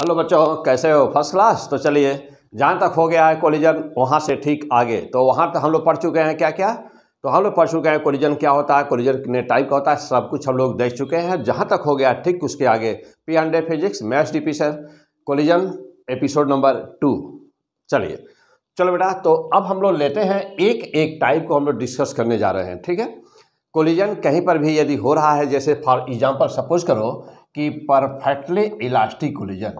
Hello बच्चों, कैसे हो? First class. तो चलिए, जहाँ तक हो गया है कोलिजन वहाँ से ठीक आगे, तो वहाँ तक हम लोग पढ़ चुके हैं। क्या क्या? तो हम लोग पढ़ चुके हैं कोलिजन क्या होता है, कोलिजन कितने टाइप का होता है, सब कुछ हम लोग देख चुके हैं। जहाँ तक हो गया ठीक उसके आगे P&A physics maths DP sir collision episode number 2। चलिए चलो बेटा, तो अब हम लोग लेते हैं एक एक टाइप को हम लोग डिस्कस करने जा रहे हैं। ठीक है, कोलिजन कहीं पर भी यदि हो रहा है, जैसे फॉर एग्जांपल सपोज करो कि perfectly elastic collision,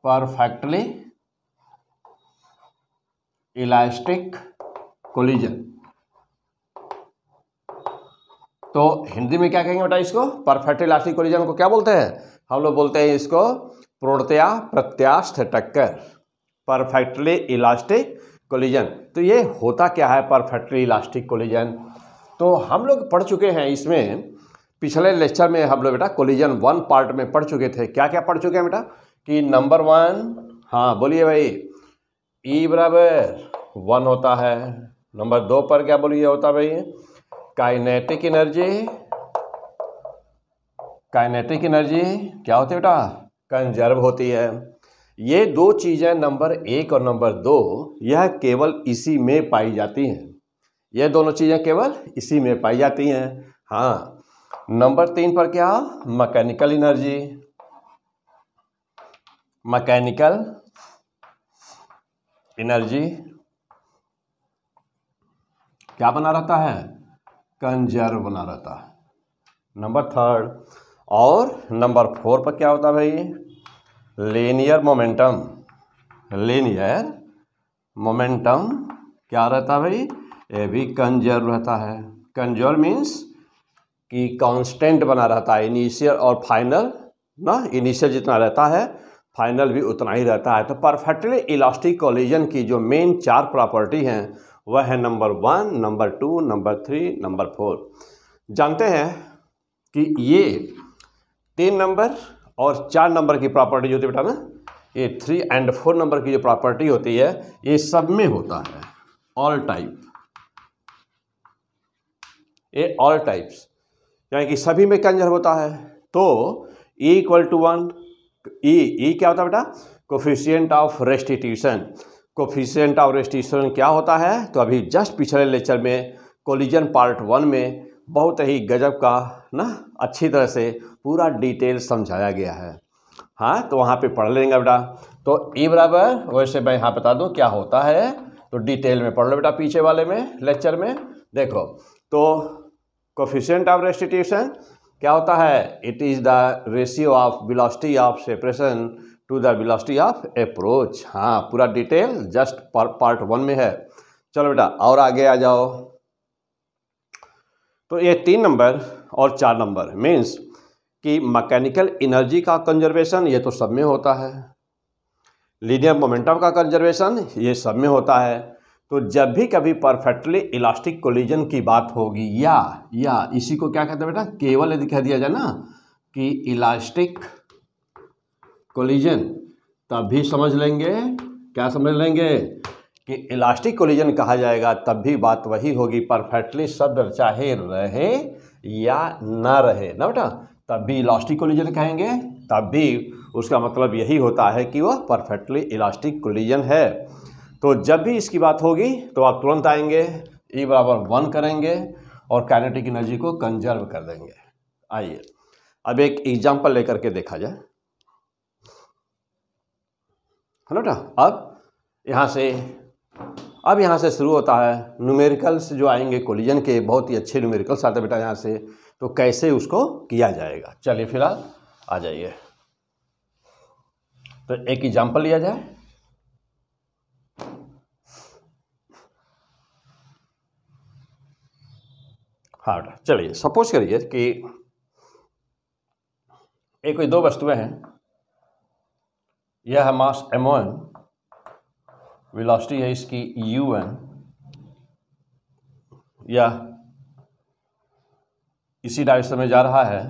perfectly elastic collision, तो हिंदी में क्या कहेंगे बेटा इसको? परफेक्ट इलास्टिक कोलिजन को क्या बोलते हैं? हम लोग बोलते हैं इसको पूर्णतया प्रत्यास्थ टक्कर, परफेक्टली इलास्टिक कोलिजन। तो ये होता क्या है परफेक्टली इलास्टिक कोलिजन? तो हम लोग पढ़ चुके हैं इसमें, पिछले लेक्चर में हम लोग बेटा कोलिजन 1 पार्ट में पढ़ चुके थे। क्या क्या पढ़ चुके हैं बेटा? कि नंबर 1, हाँ बोलिए भाई, E बराबर 1 होता है। नंबर 2 पर क्या बोलिए होता है भाई? काइनेटिक एनर्जी, काइनेटिक एनर्जी क्या होती है बेटा? कंजर्व होती है। ये दो चीज़ें नंबर 1 और नंबर 2 यह केवल इसी में पाई जाती हैं। ये दोनों चीज़ें केवल इसी में पाई जाती हैं। हाँ, नंबर 3 पर क्या? मैकेनिकल एनर्जी, मैकेनिकल एनर्जी क्या बना रहता है? कंजर्व बना रहता है। नंबर 3 और नंबर 4 पर क्या होता है भाई? लीनियर मोमेंटम, लीनियर मोमेंटम क्या रहता है भाई? ये भी कंजर्व रहता है। कंजर्व मीन्स कि कांस्टेंट बना रहता है, इनिशियल और फाइनल ना, इनिशियल जितना रहता है फाइनल भी उतना ही रहता है। तो परफेक्टली इलास्टिक कोलिजन की जो मेन 4 प्रॉपर्टी हैं वह है नंबर 1, नंबर 2, नंबर 3, नंबर 4। जानते हैं कि ये 3 नंबर और 4 नंबर की प्रॉपर्टी जो होती है बेटा ना, ये 3 और 4 नंबर की जो प्रॉपर्टी होती है ये सब में होता है, ऑल टाइप, ये ऑल टाइप्स यानी कि सभी में कंजर्व होता है। तो E = 1, ई क्या होता है बेटा? Coefficient of restitution. Coefficient of restitution क्या होता है? तो अभी जस्ट पिछले लेक्चर में कोलिजन पार्ट 1 में बहुत ही गजब का ना अच्छी तरह से पूरा डिटेल समझाया गया है। हाँ, तो वहाँ पे पढ़ लेंगे बेटा। तो E बराबर, वैसे मैं यहाँ बता दूँ क्या होता है, तो डिटेल में पढ़ लो बेटा पीछे वाले में लेक्चर में। देखो, तो कोफिशिएंट ऑफ रेस्टिट्यूशन क्या होता है? It is the ratio of velocity of separation to the velocity of approach. हाँ, पूरा डिटेल जस्ट पार्ट 1 में है। चलो बेटा और आगे आ जाओ। तो ये 3 नंबर और 4 नंबर मीन्स कि मैकेनिकल एनर्जी का कंजर्वेशन ये तो सब में होता है, लीनियर मोमेंटम का कंजर्वेशन ये सब में होता है। तो जब भी कभी परफेक्टली इलास्टिक कोलिजन की बात होगी या इसी को क्या कहते हैं बेटा? केवल यदि कह दिया जाए ना कि इलास्टिक कोलिजन, तब भी समझ लेंगे, क्या समझ लेंगे कि इलास्टिक कोलिजन कहा जाएगा, तब भी बात वही होगी परफेक्टली शब्द चाहे रहे या ना रहे ना बेटा, तब भी इलास्टिक कोलिजन कहेंगे, तब भी उसका मतलब यही होता है कि वह परफेक्टली इलास्टिक कोलिजन है। तो जब भी इसकी बात होगी तो आप तुरंत आएंगे, E बराबर 1 करेंगे और काइनेटिक एनर्जी को कंजर्व कर देंगे। आइए अब एक एग्जांपल लेकर के देखा जाए, है ना बेटा। अब यहाँ से शुरू होता है न्यूमेरिकल्स जो आएंगे कोलिजन के, बहुत ही अच्छे न्यूमेरिकल्स आते हैं बेटा यहाँ से। तो कैसे उसको किया जाएगा, चलिए फिलहाल आ जाइए। तो एक एग्जांपल लिया जाए। हाँ बेटा, चलिए सपोज करिए कि एक कोई 2 वस्तुएं हैं। यह है मास m1, वेलोसिटी है इसकी u1, यह इसी डायरेक्शन में जा रहा है।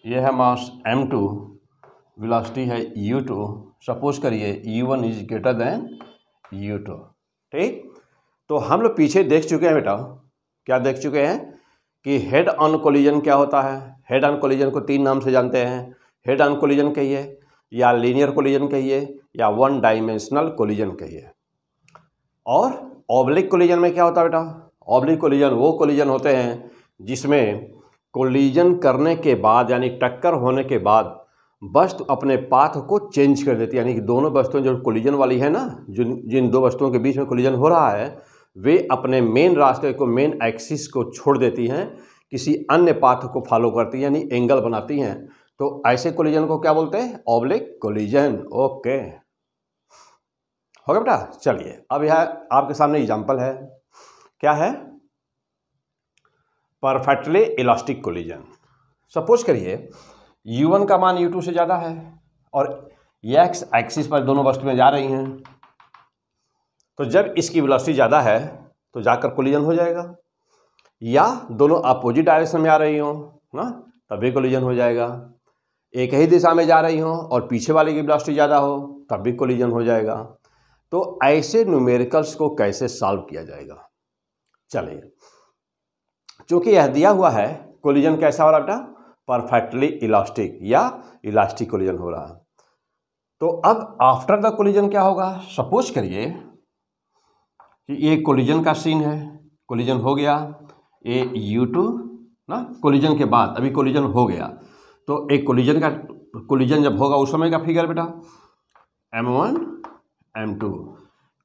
यह है मास m2, वेलोसिटी है u2। सपोज करिए u1 is greater than u2। ठीक, तो हम लोग पीछे देख चुके हैं बेटा, क्या देख चुके हैं कि हेड ऑन कोलिजन क्या होता है। हेड ऑन कोलिजन को 3 नाम से जानते हैं। हेड ऑन कोलिजन कहिए, या लीनियर कोलिजन कहिए या वन डायमेंशनल कोलिजन कहिए। और ऑब्लिक कोलिजन में क्या होता है बेटा? ऑब्लिक कोलिजन वो कोलिजन होते हैं जिसमें कोलिजन करने के बाद यानी टक्कर होने के बाद वस्तु अपने पाथ को चेंज कर देती है, यानी कि दोनों वस्तुएं जो कोलिजन वाली है ना, जिन दो वस्तुओं के बीच में कोलिजन हो रहा है, वे अपने मेन रास्ते को, मेन एक्सिस को छोड़ देती हैं, किसी अन्य पाथ को फॉलो करती हैं, यानी एंगल बनाती हैं। तो ऐसे कोलिजन को क्या बोलते हैं? Oblique collision. ओके, हो गया बेटा। चलिए अब यह आपके सामने एग्जांपल है, क्या है? Perfectly elastic collision. सपोज करिए u1 का मान u2 से ज़्यादा है और x एक्सिस पर दोनों वस्तुएं जा रही हैं, तो जब इसकी वेलोसिटी ज़्यादा है तो जाकर कोलिजन हो जाएगा, या दोनों अपोजिट डायरेक्शन में आ रही हों ना, तब भी कोलिजन हो जाएगा। एक ही दिशा में जा रही हों और पीछे वाले की वेलोसिटी ज़्यादा हो तब भी कोलिजन हो जाएगा। तो ऐसे न्यूमेरिकल्स को कैसे सॉल्व किया जाएगा? चलिए, चूँकि यह दिया हुआ है कोलिजन कैसा हो रहा बेटा? परफेक्टली इलास्टिक या इलास्टिक कोलिजन हो रहा है। तो अब आफ्टर द कोलिजन क्या होगा? सपोज करिए कि ये कोलिजन का सीन है, कोलिजन हो गया, ये u2 ना, कोलिजन के बाद अभी कोलिजन हो गया, तो एक कोलिजन जब होगा उस समय का फिगर बेटा m1 m2।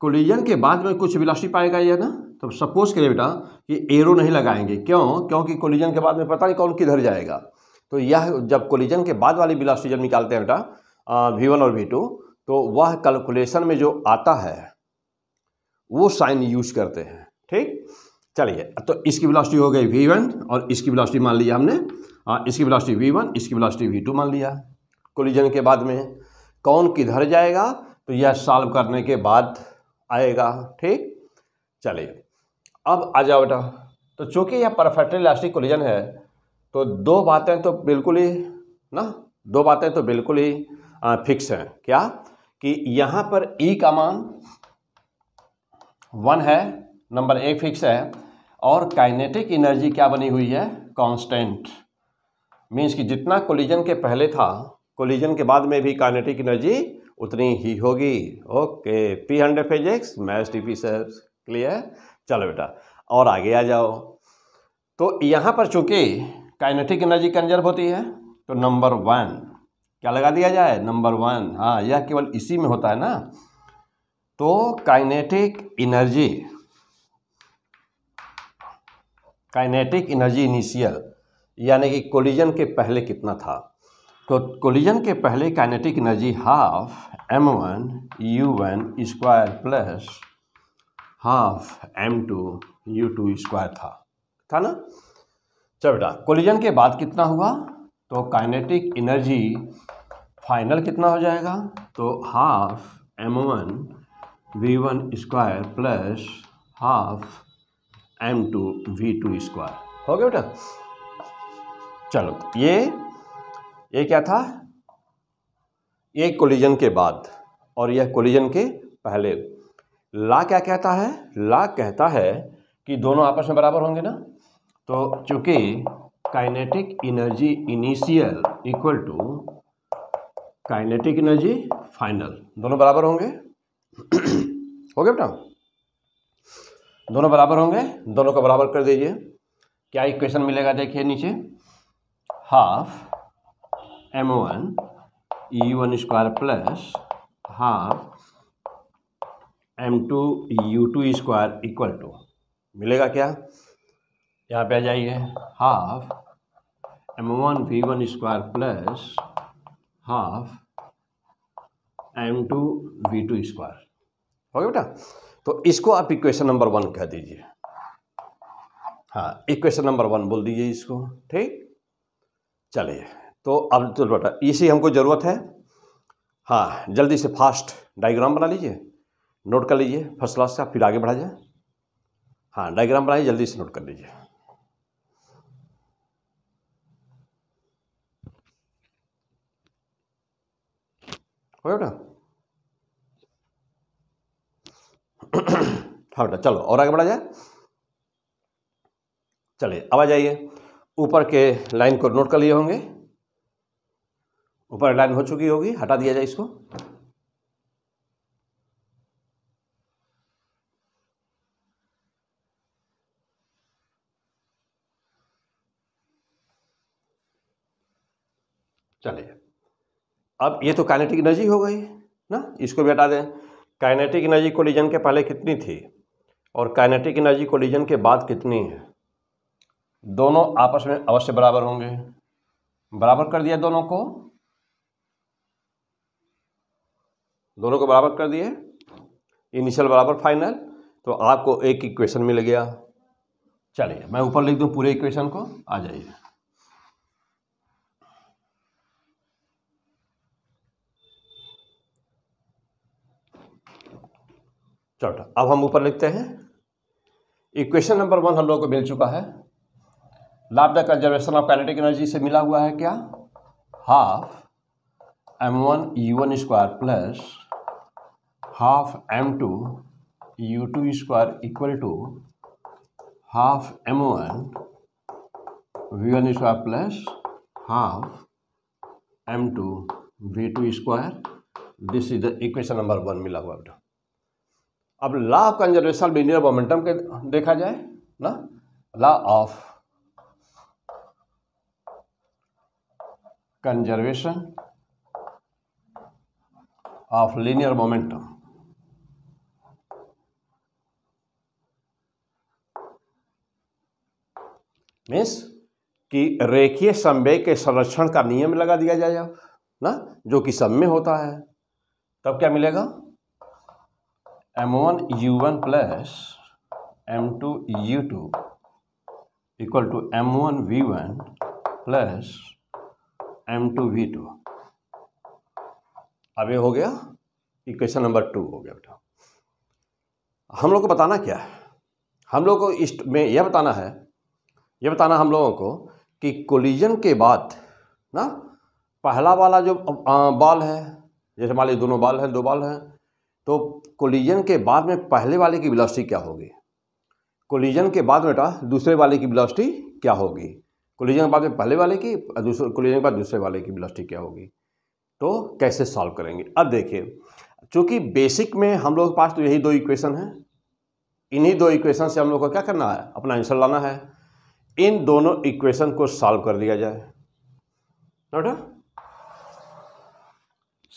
कोलिजन के बाद में कुछ वेलोसिटी पाएगा ये ना, तो सपोज करिए बेटा कि एरो नहीं लगाएंगे, क्यों? क्योंकि कोलिजन के बाद में पता नहीं कौन किधर जाएगा। तो यह जब कोलिजन के बाद वाली वेलोसिटी जब निकालते हैं बेटा v1 और v2, तो वह कैलकुलेशन में जो आता है वो साइन यूज करते हैं। ठीक, चलिए, तो इसकी वेलोसिटी हो गई v1 और इसकी वेलोसिटी मान लिया हमने, इसकी वेलोसिटी v1, इसकी वेलोसिटी v2 मान लिया। कोलिजन के बाद में कौन किधर जाएगा तो यह सॉल्व करने के बाद आएगा। ठीक, चलिए अब आ जाओ बेटा। तो चूँकि यह परफेक्टली इलास्टिक कोलिजन है तो दो बातें तो बिल्कुल ही फिक्स हैं। क्या? कि यहाँ पर E का मान 1 है, नंबर 1 फिक्स है, और काइनेटिक एनर्जी क्या बनी हुई है? कांस्टेंट। मीन्स कि जितना कोलिजन के पहले था, कोलिजन के बाद में भी काइनेटिक एनर्जी उतनी ही होगी। Okay, P100 physics maths TP sir, clear? चलो बेटा और आगे आ जाओ। तो यहाँ पर चूँकि काइनेटिक एनर्जी कंजर्व होती है तो नंबर 1 क्या लगा दिया जाए? नंबर 1। हाँ, यह केवल इसी में होता है ना। तो काइनेटिक एनर्जी इनिशियल, यानी कि कोलिजन के पहले कितना था? तो कोलिजन के पहले kinetic energy half m1 u1 square plus half m2 u2 square था ना। चलो बेटा, कोलिजन के बाद कितना हुआ? तो काइनेटिक एनर्जी फाइनल कितना हो जाएगा? तो half m1 v1 square plus half m2 v2 square. हो गया बेटा। चलो, ये क्या था? ये कोलिजन के बाद और यह कोलिजन के पहले। लॉ क्या कहता है? लॉ कहता है कि दोनों आपस में बराबर होंगे ना। तो चूंकि kinetic energy initial equal to kinetic energy final, दोनों बराबर होंगे। हो गया बेटा? दोनों बराबर होंगे, दोनों को बराबर कर दीजिए। क्या इक्वेशन मिलेगा? देखिए नीचे, half m1 u1 square plus half m2 u2 square equal to मिलेगा क्या? यहाँ पे आ जाइए, half m1 v1 square plus half m2 v2 square. हो गया बेटा? तो इसको आप इक्वेशन नंबर 1 कह दीजिए। हाँ, इक्वेशन नंबर 1 बोल दीजिए इसको। ठीक, चलिए तो अब तो बेटा इसी हमको ज़रूरत है। हाँ, जल्दी से फास्ट डायग्राम बना लीजिए, नोट कर लीजिए फर्स्ट क्लास से, आप फिर आगे बढ़ा जाए। हाँ, डायग्राम बनाइए, जल्दी से नोट कर लीजिए। हो गया बेटा? हाँ बेटा, चलो और आगे बढ़ा जाए। चलिए अब आ जाइए, ऊपर के लाइन को नोट कर लिए होंगे। ऊपर लाइन हो चुकी होगी, हटा दिया जाए इसको। चलिए, अब ये तो काइनेटिक एनर्जी हो गई ना, इसको भी हटा दें। काइनेटिक एनर्जी कोलिजन के पहले कितनी थी और काइनेटिक एनर्जी कोलिजन के बाद कितनी है? दोनों आपस में अवश्य बराबर होंगे। बराबर कर दिया दोनों को बराबर कर दिए, इनिशियल बराबर फाइनल, तो आपको एक इक्वेशन मिल गया। चलिए मैं ऊपर लिख दूं पूरे इक्वेशन को, आ जाइए। चलो अब हम ऊपर लिखते हैं। इक्वेशन नंबर 1 हम लोग को मिल चुका है। Law of the conservation of kinetic energy से मिला हुआ है क्या? Half m1 u1 square plus half m2 u2 square equal to half m1 v1 square plus half m2 v2 square. This is the equation number 1 मिला हुआ बेटा। अब law of conservation linear momentum के देखा जाए ना, law of conservation of linear momentum means कि रेखीय संवेग के संरक्षण का नियम लगा दिया जाए ना, जो कि सब में होता है। तब क्या मिलेगा? m1 u1 plus m2 u2 equal to m1 v1 plus m2 v2। अब ये हो गया इक्वेशन नंबर 2 हो गया बेटा। हम लोग को बताना क्या है? हम लोग को इस में यह बताना हम लोगों को कि कोलिजन के बाद ना पहला वाला जो बॉल है, जैसे मान लीजिए दोनों बॉल हैं, 2 बॉल हैं, तो कोलिजन के बाद में पहले वाले की वेलोसिटी क्या होगी? कोलिजन के बाद बेटा दूसरे वाले की वेलोसिटी क्या होगी? कोलिजन के बाद में पहले वाले की, कोलिजन के बाद दूसरे वाले की वेलोसिटी क्या होगी? तो कैसे सॉल्व करेंगे? अब देखिए, चूँकि बेसिक में हम लोग के पास तो यही 2 इक्वेशन हैं, इन्हीं 2 इक्वेशन से हम लोग को क्या करना है? अपना आंसर लाना है। इन दोनों इक्वेशन को सॉल्व कर दिया जाए बेटा।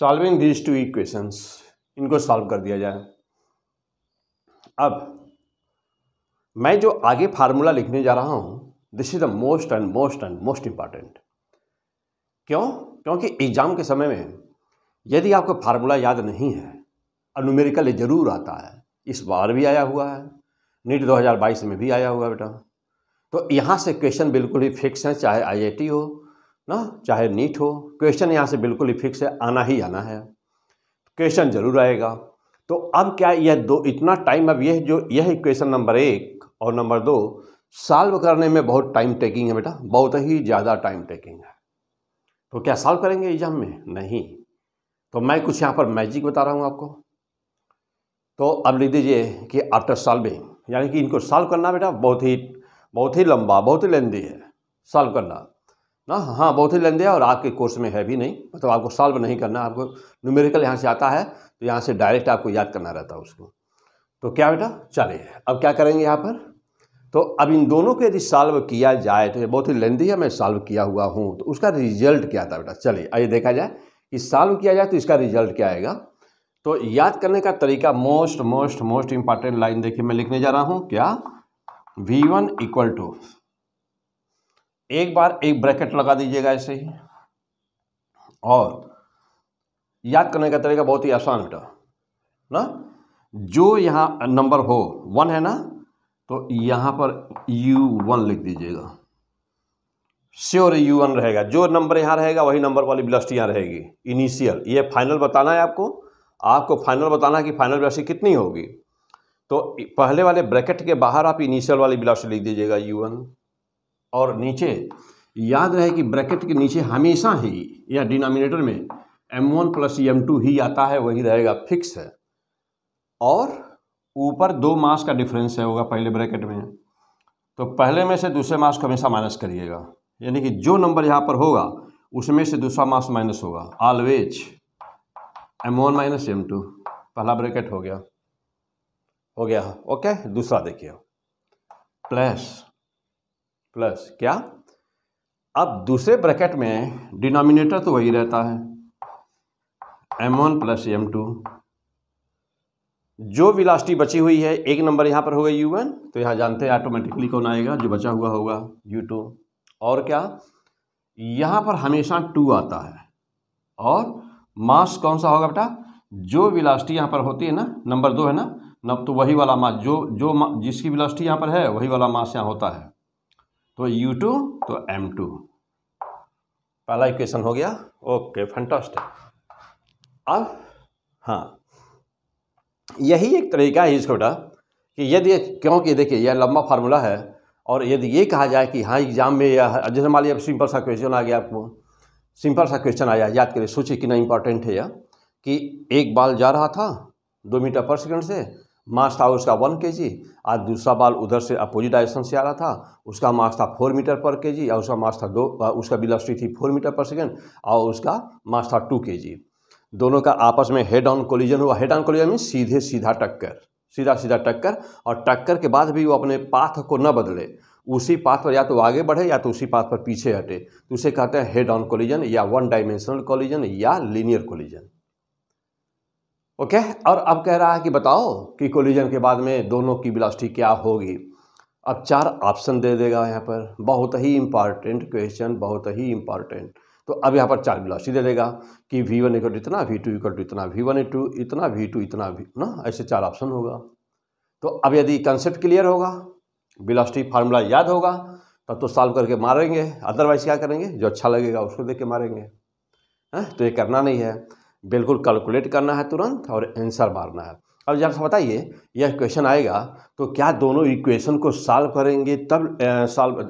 सॉल्विंग दीज 2 इक्वेशंस, इनको सॉल्व कर दिया जाए। अब मैं जो आगे फार्मूला लिखने जा रहा हूं, this is the most important. क्यों? क्योंकि एग्जाम के समय में यदि आपको फार्मूला याद नहीं है, न्यूमेरिकल जरूर आता है, इस बार भी आया हुआ है, नीट 2022 में भी आया हुआ है बेटा। तो यहाँ से क्वेश्चन बिल्कुल ही फिक्स है, चाहे IIT हो ना, चाहे नीट हो, क्वेश्चन यहाँ से बिल्कुल ही फिक्स है, आना ही आना है, क्वेश्चन जरूर आएगा। तो अब क्या यह 2 इतना टाइम, अब यह इक्वेशन नंबर 1 और नंबर 2 सॉल्व करने में बहुत टाइम टेकिंग है बेटा, बहुत ही ज़्यादा टाइम टेकिंग है। तो क्या सॉल्व करेंगे एग्जाम में? नहीं। तो मैं कुछ यहाँ पर मैजिक बता रहा हूँ आपको। तो अब लिख दीजिए कि आफ्टर सॉल्विंग, यानी कि इनको सॉल्व करना बेटा बहुत ही लंबा, बहुत ही लेंदी है सॉल्व करना ना। हाँ, बहुत ही लेंदी है और आपके कोर्स में है भी नहीं, मतलब आपको सॉल्व नहीं करना, आपको न्यूमेरिकल यहाँ से आता है तो यहाँ से डायरेक्ट आपको याद करना रहता है उसको। तो क्या बेटा, चलिए अब क्या करेंगे यहाँ पर। तो अब इन दोनों को यदि सॉल्व किया जाए तो ये बहुत ही लेंदी है, मैं सॉल्व किया हुआ हूँ, तो उसका रिजल्ट क्या था बेटा? चलिए आइए देखा जाए कि सॉल्व किया जाए तो इसका रिजल्ट क्या आएगा। तो याद करने का तरीका, मोस्ट इंपॉर्टेंट लाइन देखिए मैं लिखने जा रहा हूँ, क्या? V1 इक्वल टू, एक बार एक ब्रैकेट लगा दीजिएगा ऐसे ही, और याद करने का तरीका बहुत ही आसान बेटा ना। जो यहाँ नंबर हो 1 है ना, तो यहाँ पर U1 लिख दीजिएगा, श्योर U1 रहेगा। जो नंबर यहाँ रहेगा वही नंबर वाली वेलोसिटी यहाँ रहेगी इनिशियल। ये फाइनल बताना है आपको फाइनल बताना है कि फाइनल वेलोसिटी कितनी होगी। तो पहले वाले ब्रैकेट के बाहर आप इनिशियल वाली वेलोसिटी लिख दीजिएगा U1, और नीचे याद रहे कि ब्रैकेट के नीचे हमेशा ही या डिनोमिनेटर में m1 प्लस m2 ही आता है, वही रहेगा, फिक्स है। और ऊपर 2 मास का डिफरेंस है होगा पहले ब्रैकेट में, तो पहले में से दूसरे मास को हमेशा माइनस करिएगा, यानी कि जो नंबर यहाँ पर होगा उसमें से दूसरा मास माइनस होगा, ऑलवेज m1 माइनस m2, पहला ब्रैकेट हो गया ओके। दूसरा देखिए, प्लस क्या, अब दूसरे ब्रैकेट में डिनोमिनेटर तो वही रहता है, m1 प्लस m2। जो वेलोसिटी बची हुई है, एक नंबर यहाँ पर होगा u1, तो यहाँ जानते हैं ऑटोमेटिकली कौन आएगा, जो बचा हुआ होगा u2। और क्या, यहाँ पर हमेशा 2 आता है, और मास कौन सा होगा बेटा, जो वेलोसिटी यहाँ पर होती है ना, नंबर 2 है ना, तो वही वाला मास जिसकी वेलोसिटी यहाँ पर है वही वाला मास यहाँ होता है, तो u2 तो m2। पहला इक्वेशन हो गया, ओके फैंटास्टिक। अब हाँ, यही एक तरीका है इसको बेटा कि यदि, क्योंकि देखिए यह लंबा फार्मूला है, और यदि ये कहा जाए कि हाँ एग्जाम में यह, जैसे मान लिया सिंपल सा क्वेश्चन आ गया, आपको सिंपल सा क्वेश्चन आया, याद करिए, सोचिए कितना इंपॉर्टेंट है यह, कि एक बाल जा रहा था 2 मीटर पर सेकंड से, मास था उसका 1 kg, आज दूसरा बाल उधर से अपोजिट डायरेक्शन से आ रहा था, उसका मास था 4 मीटर पर kg, और उसका मास था उसका वेलोसिटी थी 4 मीटर पर सेकंड, और उसका मास था 2 kg। दोनों का आपस में हेड ऑन कोलिजन हुआ। हेड ऑन कोलिजन में सीधा टक्कर, और टक्कर के बाद भी वो अपने पाथ को न बदले, उसी पाथ पर या तो आगे बढ़े या तो उसी पाथ पर पीछे हटे, तो उसे कहते हैं हेड ऑन कोलिजन, या 1 डायमेंशनल कोलिजन, या लीनियर कोलिजन। ओके, और अब कह रहा है कि बताओ कि कोलिजन के बाद में दोनों की वेलोसिटी क्या होगी। अब 4 ऑप्शन दे देगा यहाँ पर, बहुत ही इंपॉर्टेंट क्वेश्चन, बहुत ही इंपॉर्टेंट। तो अब यहाँ पर 4 वेलोसिटी दे देगा कि v1 इक्वल टू इतना, v2 इक्वल टू इतना, v1 इतना, v2 इतना, ना ऐसे 4 ऑप्शन होगा। तो अब यदि कंसेप्ट क्लियर होगा, वेलोसिटी फार्मूला याद होगा, तब तो सॉल्व करके मारेंगे, अदरवाइज क्या करेंगे, जो अच्छा लगेगा उसको देख के मारेंगे। तो ये करना नहीं है, बिल्कुल कैलकुलेट करना है तुरंत और आंसर मारना है। अब जरा बताइए, यह क्वेश्चन आएगा तो क्या दोनों इक्वेशन को सॉल्व करेंगे तब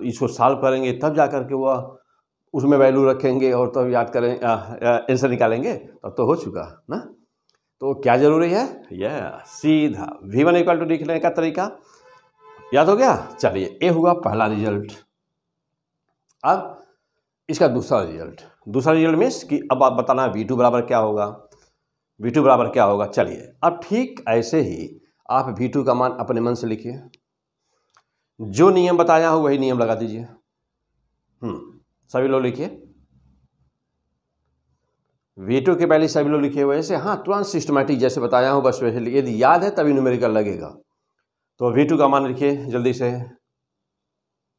इसको सॉल्व करेंगे तब जा करके वह उसमें वैल्यू रखेंगे और तब याद करें आंसर निकालेंगे, तब तो हो चुका ना। तो क्या जरूरी है, यह सीधा v1 इक्वल टू लिखने का तरीका याद हो गया। चलिए, ये हुआ पहला रिजल्ट। अब इसका दूसरा रिजल्ट मीन्स कि अब आप बताना v2 बराबर क्या होगा। चलिए, अब ठीक ऐसे ही आप v2 का मान अपने मन से लिखिए, जो नियम बताया हो वही नियम लगा दीजिए। सभी लोग लिखिए, v2 के पहले सभी लोग लिखिए वैसे, हाँ तुरंत सिस्टमैटिक जैसे बताया हूँ बस वैसे, यदि याद है तभी न्यूमेरिकल लगेगा। तो v2 का मान लिखिए जल्दी से,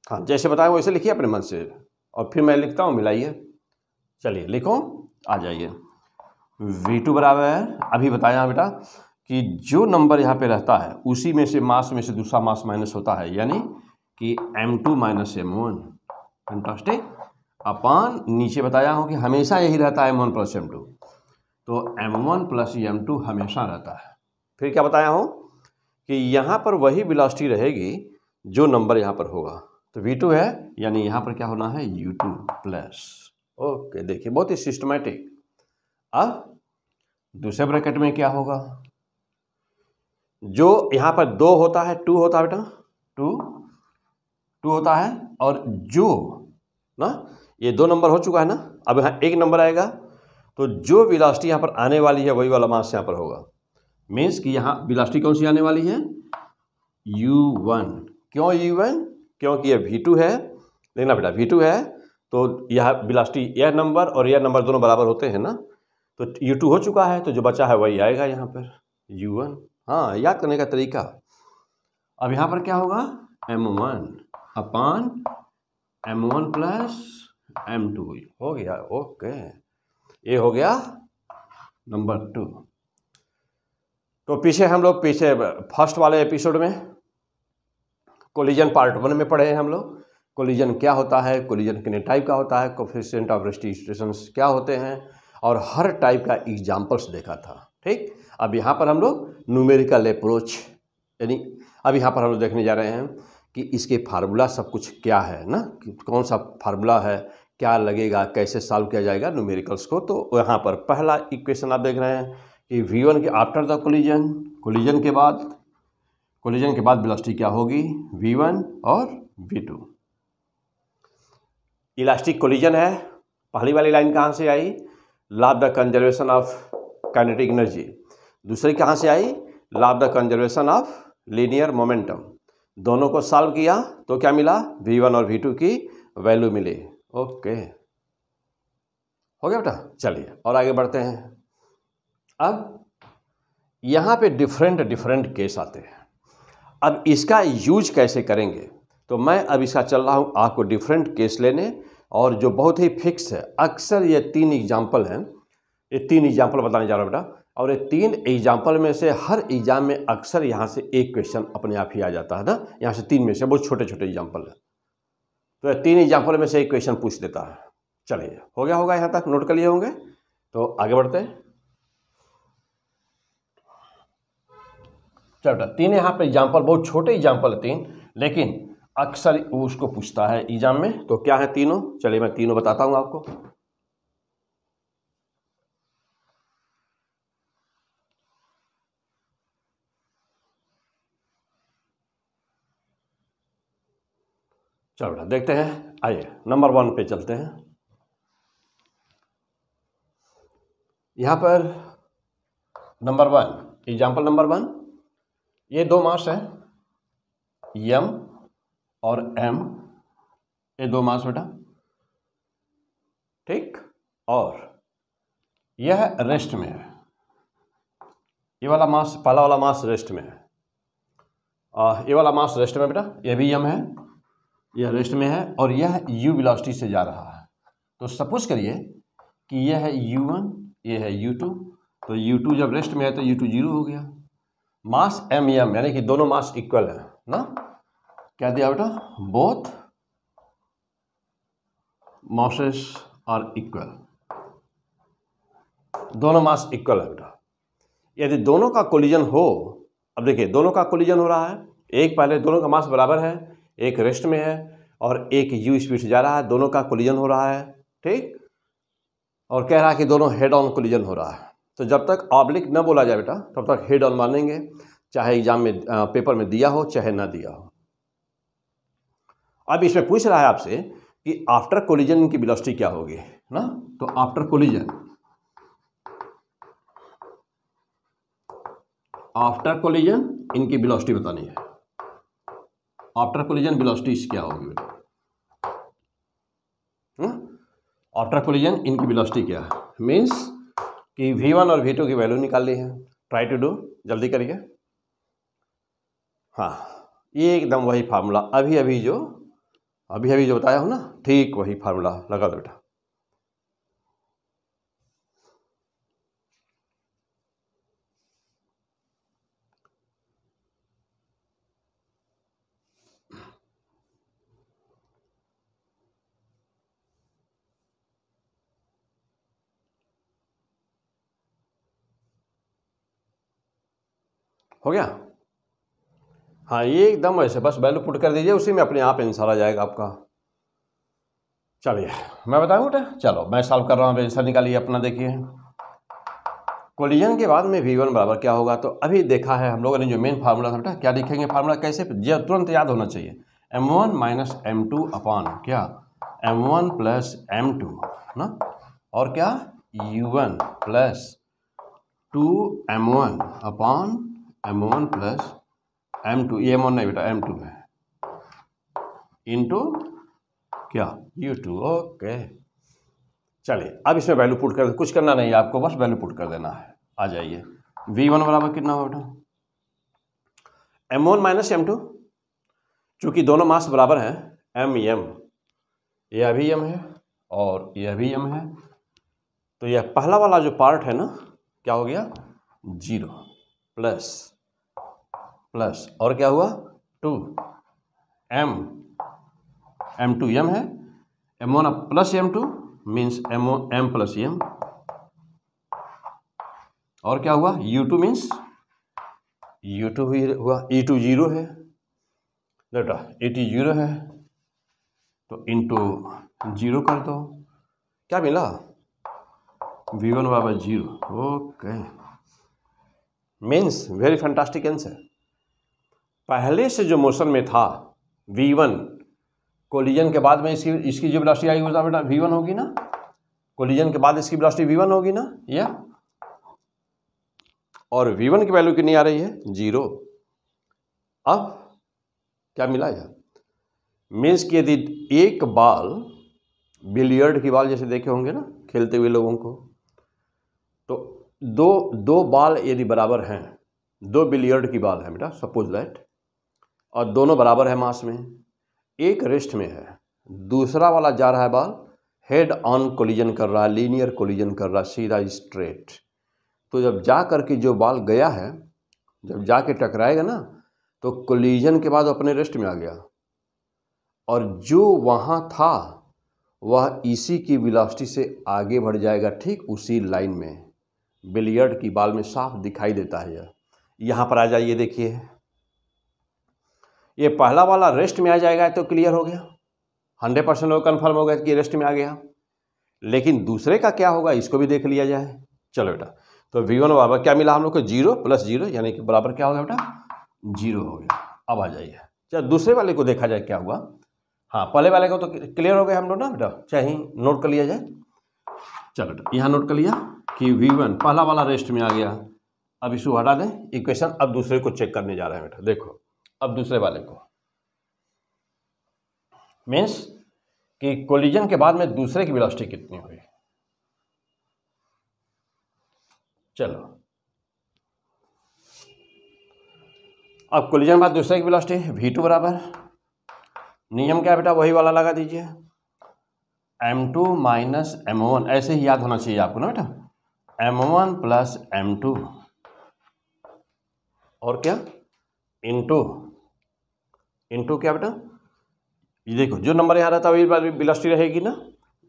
हाँ जैसे बताया वैसे लिखिए अपने मन से, और फिर मैं लिखता हूँ, मिलाइए। चलिए लिखो, आ जाइए। v2 बराबर, अभी बताया बेटा कि जो नंबर यहाँ पे रहता है उसी में से मास में से दूसरा मास माइनस होता है, यानी कि m2 माइनस m1, फैंटास्टिक, अपान नीचे बताया हूँ कि हमेशा यही रहता है m1 प्लस m2, तो m1 प्लस m2 हमेशा रहता है। फिर क्या बताया हूँ कि यहाँ पर वही वेलोसिटी रहेगी जो नंबर यहाँ पर होगा, तो v2 है, यानी यहाँ पर क्या होना है, u2 प्लस। ओके, देखिए बहुत ही सिस्टमैटिक। अब दूसरे ब्रैकेट में क्या होगा, जो यहाँ पर 2 होता है, 2 होता है बेटा, 2 होता है, और जो ना ये 2 नंबर हो चुका है ना, अब यहाँ 1 नंबर आएगा, तो जो वेलोसिटी यहाँ पर आने वाली है वही वाला मास यहाँ पर होगा। मीन्स कि यहाँ वेलोसिटी कौन सी आने वाली है, u1। क्यों u1, क्योंकि यह v2 है, देखना बेटा v2 है, तो यह वेलोसिटी, यह नंबर और यह नंबर दोनों बराबर होते हैं ना, तो u2 हो चुका है, तो जो बचा है वही आएगा यहाँ पर u1। हाँ, याद करने का तरीका। अब यहाँ पर क्या होगा, m1 अपान m1 प्लस m2 हो गया। ओके, ये हो गया नंबर 2। तो पीछे हम लोग फर्स्ट वाले एपिसोड में कोलिजन पार्ट 1 में पढ़े हैं हम लोग, कोलिजन क्या होता है, कोलिजन कितने टाइप का होता है, कोफिशिएंट ऑफ रेसिस्टेंस क्या होते हैं, और हर टाइप का एग्जाम्पल्स देखा था। ठीक, अब यहाँ पर हम लोग न्यूमेरिकल अप्रोच, यानी अब यहाँ पर हम लोग देखने जा रहे हैं कि इसके फार्मूला सब कुछ क्या है ना, कौन सा फार्मूला है, क्या लगेगा, कैसे सॉल्व किया जाएगा न्यूमेरिकल्स को। तो यहाँ पर पहला इक्वेशन आप देख रहे हैं कि v1 के आफ्टर द कोलिजन के बाद वेलोसिटी क्या होगी, v1 और v2। इलास्टिक कोलिजन है, पहली वाली लाइन कहाँ से आई, law of the conservation of kinetic energy. दूसरी कहाँ से आई, law of the conservation of linear momentum. दोनों को सॉल्व किया तो क्या मिला, V1 और V2 की वैल्यू मिली। ओके, हो गया बेटा। चलिए और आगे बढ़ते हैं। अब यहाँ पे डिफरेंट केस आते हैं। अब इसका यूज कैसे करेंगे, तो मैं अब इसका चल रहा हूँ आपको डिफरेंट केस लेने, और जो बहुत ही फिक्स है। अक्सर ये 3 एग्जाम्पल हैं, ये 3 एग्जाम्पल बताने जा रहा हूँ बेटा, और ये 3 एग्जाम्पल में से हर एग्जाम में अक्सर यहाँ से एक क्वेश्चन अपने आप ही आ जाता है ना। यहाँ से 3 में से बहुत छोटे छोटे एग्जाम्पल है, तो ये 3 एग्जाम्पल में से एक क्वेश्चन पूछ देता है। चलिए, हो गया होगा यहाँ तक, नोट कर लिए होंगे, तो आगे बढ़ते हैं। चलो बेटा, 3 यहाँ पे एग्जाम्पल, बहुत छोटे एग्जाम्पल है 3, लेकिन अक्सर उसको पूछता है एग्जाम में। तो क्या है तीनों, चलिए मैं तीनों बताता हूँ आपको। चलो बेटा देखते हैं, आइए नंबर 1 पे चलते हैं। यहाँ पर नंबर 1, एग्जाम्पल नंबर 1, ये 2 मास है, M और M, ये 2 मास बेटा, ठीक। और यह रेस्ट में है, ये वाला मास, पहला वाला मास रेस्ट में है, ये वाला मास रेस्ट में बेटा, ये भी M है, यह रेस्ट में है, और यह u वेलोसिटी से जा रहा है। तो सपोज करिए कि यह है U1, ये है U2, तो U2 जब रेस्ट में है तो U2 0 हो गया। मास M यानी कि दोनों मास इक्वल है ना। क्या दिया बेटा, बोथ मासेस आर इक्वल, दोनों मास इक्वल है बेटा। यदि दोनों का कोलिजन हो, अब देखिए दोनों का कोलिजन हो रहा है, एक पहले दोनों का मास बराबर है, एक रेस्ट में है और एक u स्पीड से जा रहा है, दोनों का कोलिजन हो रहा है, ठीक। और कह रहा है कि दोनों हेड ऑन कोलिजन हो रहा है। तो जब तक ऑब्लिक न बोला जाए बेटा, तब तक हेड ऑन मानेंगे, चाहे एग्जाम में पेपर में दिया हो चाहे ना दिया हो। अब इसमें पूछ रहा है आपसे कि आफ्टर कोलिजन इनकी वेलोसिटी क्या होगी ना। तो आफ्टर कोलिजन इनकी वेलोसिटी बतानी है। आफ्टर कोलिजन वेलोसिटी क्या होगी बेटा, आफ्टर कोलिजन इनकी वेलोसिटी क्या है, मीन्स कि V1 और V2 की वैल्यू निकालनी है। ट्राई टू डू, जल्दी करिए। हाँ, ये एकदम वही फार्मूला अभी जो बताया हो ना, ठीक वही फार्मूला लगा दो बेटा। हो गया। हाँ, ये एकदम वैसे बस वैल्यू पुट कर दीजिए, उसी में अपने आप आंसर आ जाएगा आपका। चलिए मैं बताऊँ बेटा, चलो मैं सॉल्व कर रहा हूँ, आंसर निकालिए अपना। देखिए कोलिजन के बाद में V1 बराबर क्या होगा, तो अभी देखा है हम लोगों ने जो मेन फार्मूला था बेटा, क्या लिखेंगे फार्मूला, कैसे तुरंत याद होना चाहिए, M1 माइनस M2 अपॉन क्या, M1 प्लस M2 ना, और क्या U1 plus 2M1 upon M1 plus M2, ये M1 नहीं बेटा M2 है, इंटू क्या U2। ओके, चलिए अब इसमें वैल्यू पुट कर, कुछ करना नहीं है आपको, बस वैल्यू पुट कर देना है। आ जाइए, V1 बराबर कितना हो बेटा, M1 माइनस M2, चूँकि दोनों मास बराबर हैं, M, यह भी M है और यह भी M है, तो यह पहला वाला जो पार्ट है ना, क्या हो गया 0 प्लस और क्या हुआ 2, M2 M है, M1 plus M2 means M plus M, और क्या हुआ U2 मीन्स U2 हुआ, E2 0 है बेटा, E2 0 है, तो इंटू 0 कर दो, क्या मिला V1 बराबर 0। Okay, means very fantastic answer. पहले से जो मोशन में था V1, कोलिजन के बाद में इसकी जो वेलोसिटी आई वो बेटा V1 होगी ना, कोलिजन के बाद इसकी वेलोसिटी v1 होगी ना, या और v1 की वैल्यू कितनी आ रही है 0। अब क्या मिला यार, मीन्स कि यदि एक बॉल, बिलियर्ड की बॉल जैसे देखे होंगे ना खेलते हुए लोगों को, तो दो बॉल यदि बराबर हैं, 2 बिलियर्ड की बॉल है बेटा सपोज दैट, और दोनों बराबर है मास में, एक रेस्ट में है, दूसरा वाला जा रहा है बॉल हेड ऑन कोलिजन कर रहा है, लीनियर कोलिजन कर रहा है, सीधा स्ट्रेट। तो जब जा करके जो बॉल गया है, जब जाके टकराएगा ना, तो कोलिजन के बाद अपने रेस्ट में आ गया, और जो वहाँ था वह इसी की वेलोसिटी से आगे बढ़ जाएगा, ठीक उसी लाइन में। बिलियर्ड की बॉल में साफ दिखाई देता है यह। यहाँ पर आ जाइए, देखिए ये पहला वाला रेस्ट में आ जाएगा तो क्लियर हो गया, 100% वो कन्फर्म हो गया कि रेस्ट में आ गया। लेकिन दूसरे का क्या होगा इसको भी देख लिया जाए। चलो बेटा, तो v1 बराबर क्या मिला हम लोग को 0 + 0, यानी कि बराबर क्या हो गया बेटा 0 हो गया। अब आ जाइए, चलो दूसरे वाले को देखा जाए क्या हुआ। हाँ, पहले वाले को तो क्लियर हो गया हम लोग ना बेटा, चाहे नोट कर लिया जाए। चलो बेटा यहाँ नोट कर लिया कि v1 पहला वाला रेस्ट में आ गया। अब इसको हटा दें इक्वेशन, अब दूसरे को चेक करने जा रहे हैं बेटा। देखो अब दूसरे वाले को, मीन्स कि कोलिजन के बाद में दूसरे की वेलोसिटी कितनी हुई। चलो अब कोलिजन के बाद दूसरे की वेलोसिटी v2 बराबर, नियम क्या है बेटा वही वाला लगा दीजिए, m2 - m1, ऐसे ही याद होना चाहिए आपको ना बेटा, m1 + m2 और क्या इंटू क्या बेटा, ये देखो जो नंबर यहाँ रहता है वही वेलोसिटी रहेगी ना।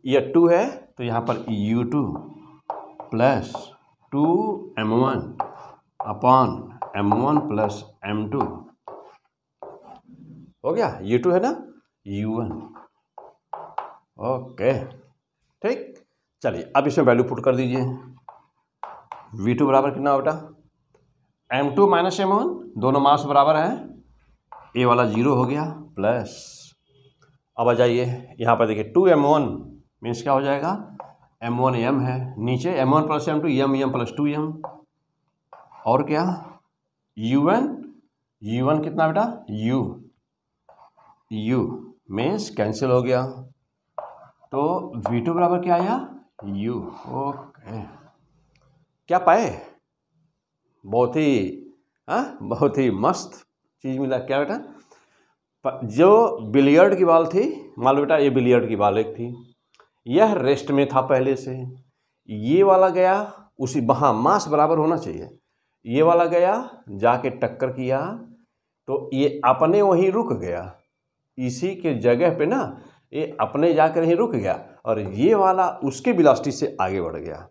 ये 2 है तो यहाँ पर u2 + 2m1 upon m1 + m2 हो गया, u2 है ना u1। ओके ठीक, चलिए अब इसमें वैल्यू पुट कर दीजिए। v2 बराबर कितना बेटा m2 - m1, दोनों मास बराबर हैं, ये वाला 0 हो गया प्लस, अब आ जाइए यहाँ पर देखिए 2m1 मीन्स क्या हो जाएगा, m1 m है, नीचे m1 + m2 m + 2m, और क्या u1 कितना बेटा u मीन्स कैंसिल हो गया, तो v2 बराबर क्या आया u। ओके, क्या पाए, बहुत ही मस्त चीज़ मिला। क्या बेटा, जो बिलियर्ड की बॉल थी, मान लो बेटा ये बिलियर्ड की बॉल एक थी, यह रेस्ट में था पहले से, ये वाला गया उसी, वहाँ मास बराबर होना चाहिए, ये वाला गया जाके टक्कर किया तो ये अपने वहीं रुक गया, इसी के जगह पे ना ये अपने जाकर ही रुक गया, और ये वाला उसके वेलोसिटी से आगे बढ़ गया।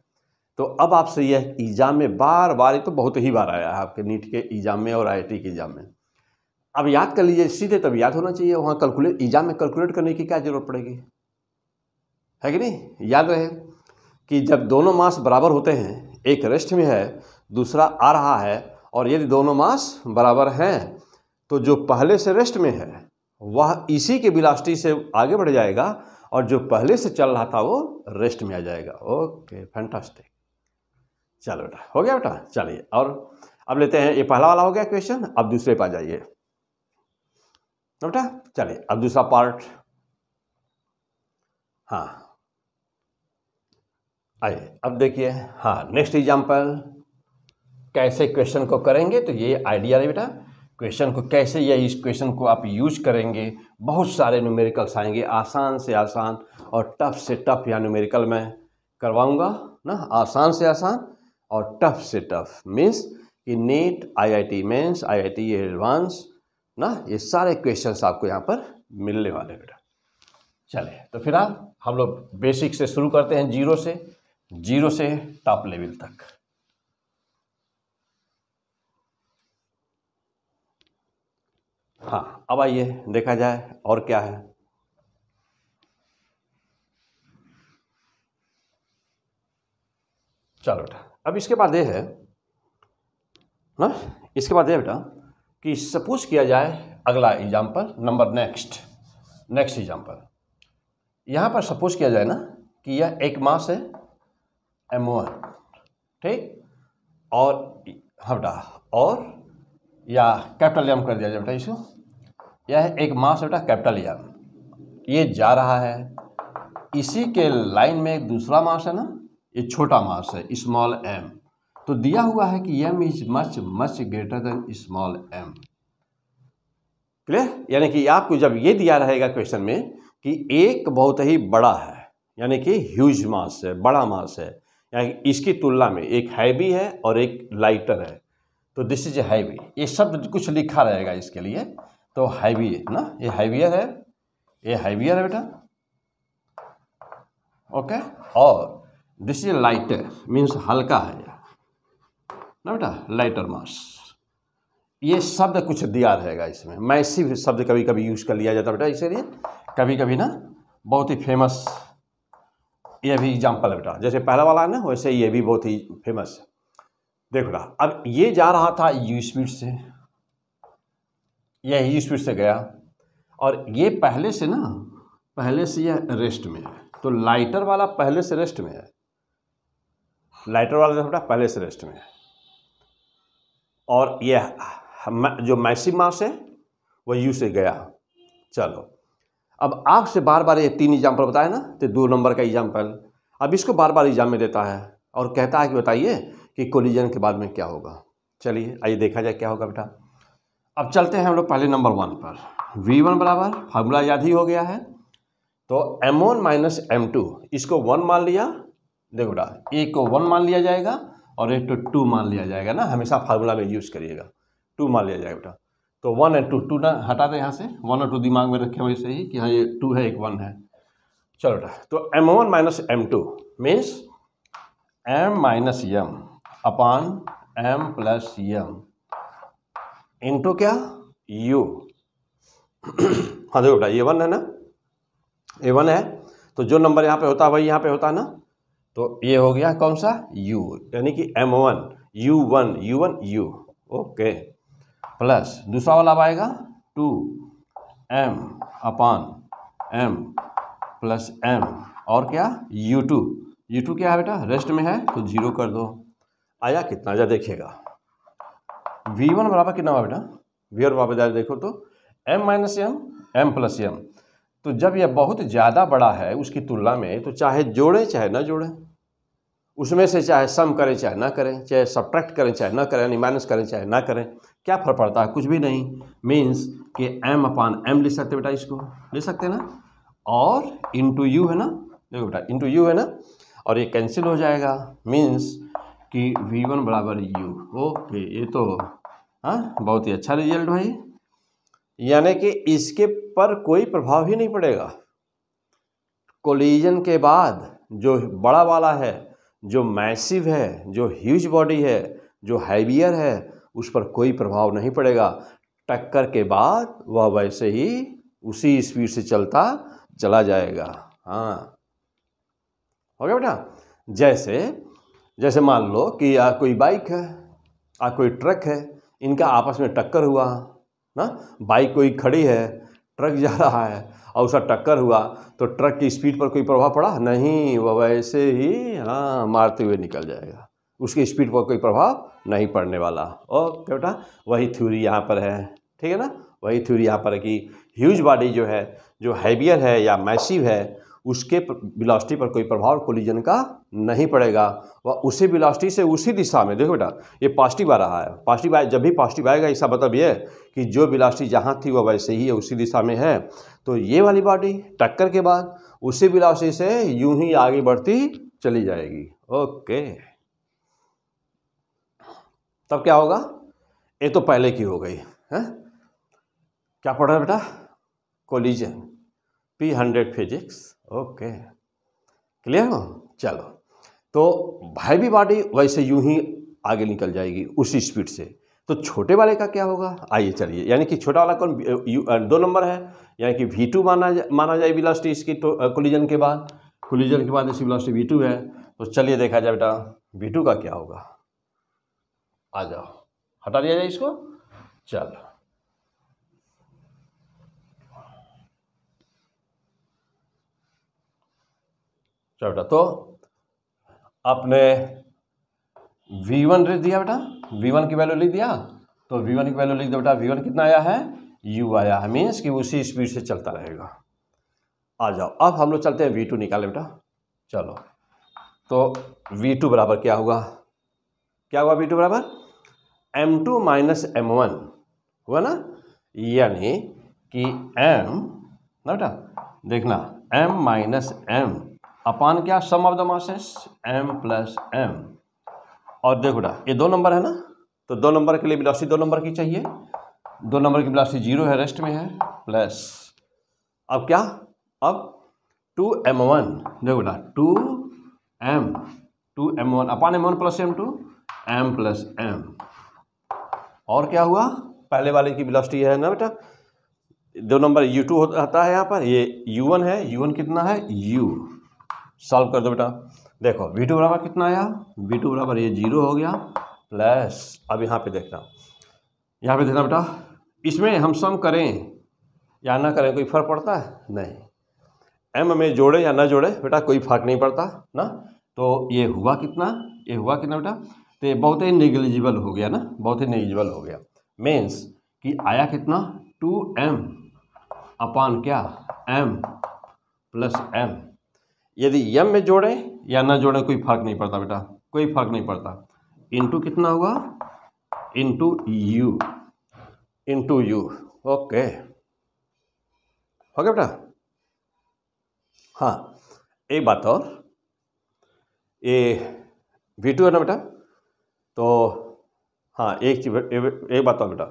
तो अब आपसे यह एग्जाम में बार बार, ये तो बहुत ही बार आया है आपके नीट के एग्जाम में और IIT के एग्जाम में। अब याद कर लीजिए, सीधे तब याद होना चाहिए, वहाँ एग्जाम में कैलकुलेट करने की क्या जरूरत पड़ेगी, है कि नहीं। याद रहे कि जब दोनों मास बराबर होते हैं, एक रेस्ट में है दूसरा आ रहा है, और यदि दोनों मास बराबर हैं तो जो पहले से रेस्ट में है वह इसी के वेलोसिटी से आगे बढ़ जाएगा, और जो पहले से चल रहा था वो रेस्ट में आ जाएगा। ओके फैंटास्टिक, चलो बेटा हो गया बेटा। चलिए और अब लेते हैं, ये पहला वाला हो गया क्वेश्चन, अब दूसरे पे आ जाइए बेटा। चलिए अब दूसरा पार्ट, हाँ आइए अब देखिए, हाँ नेक्स्ट एग्जाम्पल कैसे क्वेश्चन को करेंगे, तो ये आइडिया है बेटा, क्वेश्चन को कैसे, या इस क्वेश्चन को आप यूज करेंगे। बहुत सारे न्यूमेरिकल्स आएंगे, आसान से आसान और टफ से टफ, या न्यूमेरिकल मैं करवाऊंगा ना, आसान से आसान और टफ से टफ, मीन्स कि NEET, IIT mains, IIT advance ना, ये सारे क्वेश्चंस आपको यहाँ पर मिलने वाले बेटा। चलिए तो फिर हम लोग बेसिक से शुरू करते हैं, जीरो से टॉप लेवल तक। हाँ अब आइए देखा जाए और क्या है। चलो बेटा, अब इसके बाद ये है ना, इसके बाद ये बेटा कि सपोज किया जाए, अगला एग्जाम्पल नंबर नेक्स्ट एग्जाम्पल, यहाँ पर सपोज किया जाए ना कि यह एक मास है m1, ठीक, और बेटा और या कैपिटल एम कर दिया जाए बेटा इसको, यह एक मास बेटा कैपिटल एम, ये जा रहा है, इसी के लाइन में एक दूसरा मास है ना, ये छोटा मास है स्मॉल m, तो दिया हुआ है कि m is much much greater than small m। Clear? यानी कि आपको जब ये दिया रहेगा क्वेश्चन में कि एक बहुत ही बड़ा है, यानी कि ह्यूज मास है, बड़ा मास है, यानी इसकी तुलना में एक हैवी है और एक लाइटर है, तो दिस इज हैवी, ये शब्द कुछ लिखा रहेगा इसके लिए, तो हैवी है ना, ये हैवियर है, ये हैवियर है बेटा, ओके, और दिस इज लाइटर मीन्स हल्का है ना बेटा, लाइटर मास, ये शब्द कुछ दिया रहेगा इसमें। मैसिव शब्द कभी कभी यूज कर लिया जाता है बेटा, इसीलिए कभी कभी ना बहुत ही फेमस, ये भी एग्जाम्पल है बेटा, जैसे पहला वाला है ना, वैसे ये भी बहुत ही फेमस है। देखो बेटा, अब ये जा रहा था यू स्पीड से, यह यू स्पीड से गया, और ये पहले से ना, पहले से यह रेस्ट में है, तो लाइटर वाला पहले से रेस्ट में है, लाइटर वाला बेटा पहले से रेस्ट में है, और यह जो मैसिव मास है वह यू से गया। चलो, अब आपसे बार बार ये 3 एग्जाम्पल बताया ना, तो 2 नंबर का एग्जाम्पल, अब इसको बार बार एग्जाम में देता है और कहता है कि बताइए कि कोलिजन के बाद में क्या होगा। चलिए आइए देखा जाए क्या होगा बेटा। अब चलते हैं हम लोग पहले नंबर 1 पर। V1 बराबर, फार्मूला याद ही हो गया है, तो M1 माइनस M2, इसको 1 मान लिया, देखो बेटा एक को 1 मान लिया जाएगा और एक को 2 मान लिया जाएगा ना, हमेशा फार्मूला में यूज़ करिएगा, 2 मान लिया जाएगा बेटा, तो 1 और 2, 2 ना हटा दें यहाँ से, 1 और 2 दिमाग में रखें वैसे ही कि हाँ ये 2 है, एक 1 है। चलो बेटा, तो M1 minus M2 means M minus M अपान M प्लस M इंटू क्या U। हाँ देखो बेटा ये 1 है ना, ये 1 है, तो जो नंबर यहाँ पे होता है वही यहाँ पे होता है ना, तो ये हो गया कौन सा U, यानी कि M1 U1 U1 U, okay, plus दूसरा वाला अब आएगा 2M अपान M प्लस M, और क्या U2, U2 क्या है बेटा रेस्ट में है, तो 0 कर दो, आया कितना, जा देखिएगा V1 बराबर कितना हुआ बेटा, V1 बराबर देखो तो M minus M M plus M, तो जब यह बहुत ज़्यादा बड़ा है उसकी तुलना में, तो चाहे जोड़ें चाहे ना जोड़ें, उसमें से चाहे सम करें चाहे ना करें, चाहे सब्ट्रैक्ट करें चाहे ना करें, यानी माइनस करें चाहे ना करें, क्या फर्क पड़ता है, कुछ भी नहीं, मीन्स कि M अपान M लिख सकते बेटा, इसको ले सकते ना, और इंटू यू है ना, देखो बेटा इंटू यू है ना, और ये कैंसिल हो जाएगा, मीन्स कि V1 बराबर U, ओके, ये तो हाँ बहुत ही अच्छा रिजल्ट भाई, यानी कि इसके पर कोई प्रभाव ही नहीं पड़ेगा, कोलिजन के बाद जो बड़ा वाला है, जो मैसिव है, जो ह्यूज बॉडी है, जो हैवियर है, उस पर कोई प्रभाव नहीं पड़ेगा, टक्कर के बाद वह वैसे ही उसी स्पीड से चलता चला जाएगा। हाँ हो गया बेटा, जैसे जैसे मान लो कि कोई बाइक है कोई ट्रक है, इनका आपस में टक्कर हुआ ना, बाइक कोई खड़ी है, ट्रक जा रहा है और उसका टक्कर हुआ, तो ट्रक की स्पीड पर कोई प्रभाव पड़ा नहीं, वह वैसे ही हाँ मारते हुए निकल जाएगा, उसकी स्पीड पर कोई प्रभाव नहीं पड़ने वाला। ओके बेटा, वही थ्योरी यहाँ पर है, ठीक है ना, वही थ्योरी यहाँ पर है कि ह्यूज बॉडी जो है, जो हैवियर है या मैसिव है, उसके वेलोसिटी पर कोई प्रभाव कोलिजन का नहीं पड़ेगा, वह उसी वेलोसिटी से उसी दिशा में, देखो बेटा ये पॉजिटिव आ रहा है, पॉजिटिव आए, जब भी पॉजिटिव आएगा इसका मतलब ये कि जो वेलोसिटी जहाँ थी वह वैसे ही है, उसी दिशा में है, तो ये वाली बॉडी टक्कर के बाद उसी वेलोसिटी से यूं ही आगे बढ़ती चली जाएगी। ओके, तब क्या होगा, ये तो पहले की हो गई है, क्या पढ़ रहा है बेटा, collision P100 physics, okay clear हो। चलो, तो हैवी बॉडी वैसे यूं ही आगे निकल जाएगी उसी स्पीड से, तो छोटे वाले का क्या होगा, आइए चलिए, यानी कि छोटा वाला कौन 2 नंबर है, यानी कि V2 माना जाए वेलोसिटी इसकी, तो कोलिजन के बाद इसकी वेलोसिटी V2 है, तो चलिए देखा जाए बेटा V2 का क्या होगा, आ जाओ हटा दिया जाए इसको। चलो चलो बेटा, तो आपने v1 लिख दिया बेटा, v1 की वैल्यू लिख दिया, तो v1 की वैल्यू लिख दो बेटा। v1 कितना आया है, u आया है, मीन्स कि उसी स्पीड से चलता रहेगा। आ जाओ, अब हम लोग चलते हैं v2 निकाले बेटा। चलो, तो v2 बराबर क्या हुआ, क्या हुआ v2 बराबर m2 माइनस m1 हुआ ना, यानी कि m ना बेटा, देखना m माइनस m अपान क्या, sum of the masses m plus m। और देखो बेटा, ये 2 नंबर है ना, तो 2 नंबर के लिए वेलोसिटी 2 नंबर की चाहिए, 2 नंबर की वेलोसिटी 0 है, रेस्ट में है, प्लस अब क्या, अब 2m1, देखो बेटा 2m1 अपान m1 plus m2 m plus m। और क्या हुआ, पहले वाले की वेलोसिटी है ना बेटा, 2 नंबर u2 होता है यहाँ पर, ये u1 है, u1 कितना है u, सॉल्व कर दो बेटा। देखो v2 बराबर कितना आया, v2 बराबर ये 0 हो गया, प्लस अब यहाँ पे देखना, यहाँ पे देखना बेटा, इसमें हम सम करें या ना करें कोई फर्क पड़ता है, नहीं, m में जोड़े या ना जोड़े बेटा कोई फर्क नहीं पड़ता ना। तो ये हुआ कितना, ये हुआ कितना बेटा, तो ये बहुत ही नेग्लिजिबल हो गया ना, बहुत ही नेग्लिजिबल हो गया, मीन्स कि आया कितना 2m अपान क्या m प्लस m। यदि m में जोड़े या ना जोड़े कोई फर्क नहीं पड़ता बेटा, कोई फर्क नहीं पड़ता, इंटू कितना हुआ, इंटू यू, ओके हो गया बेटा। हाँ, एक बात और, ये v2 है ना बेटा, तो हाँ एक बात और बेटा,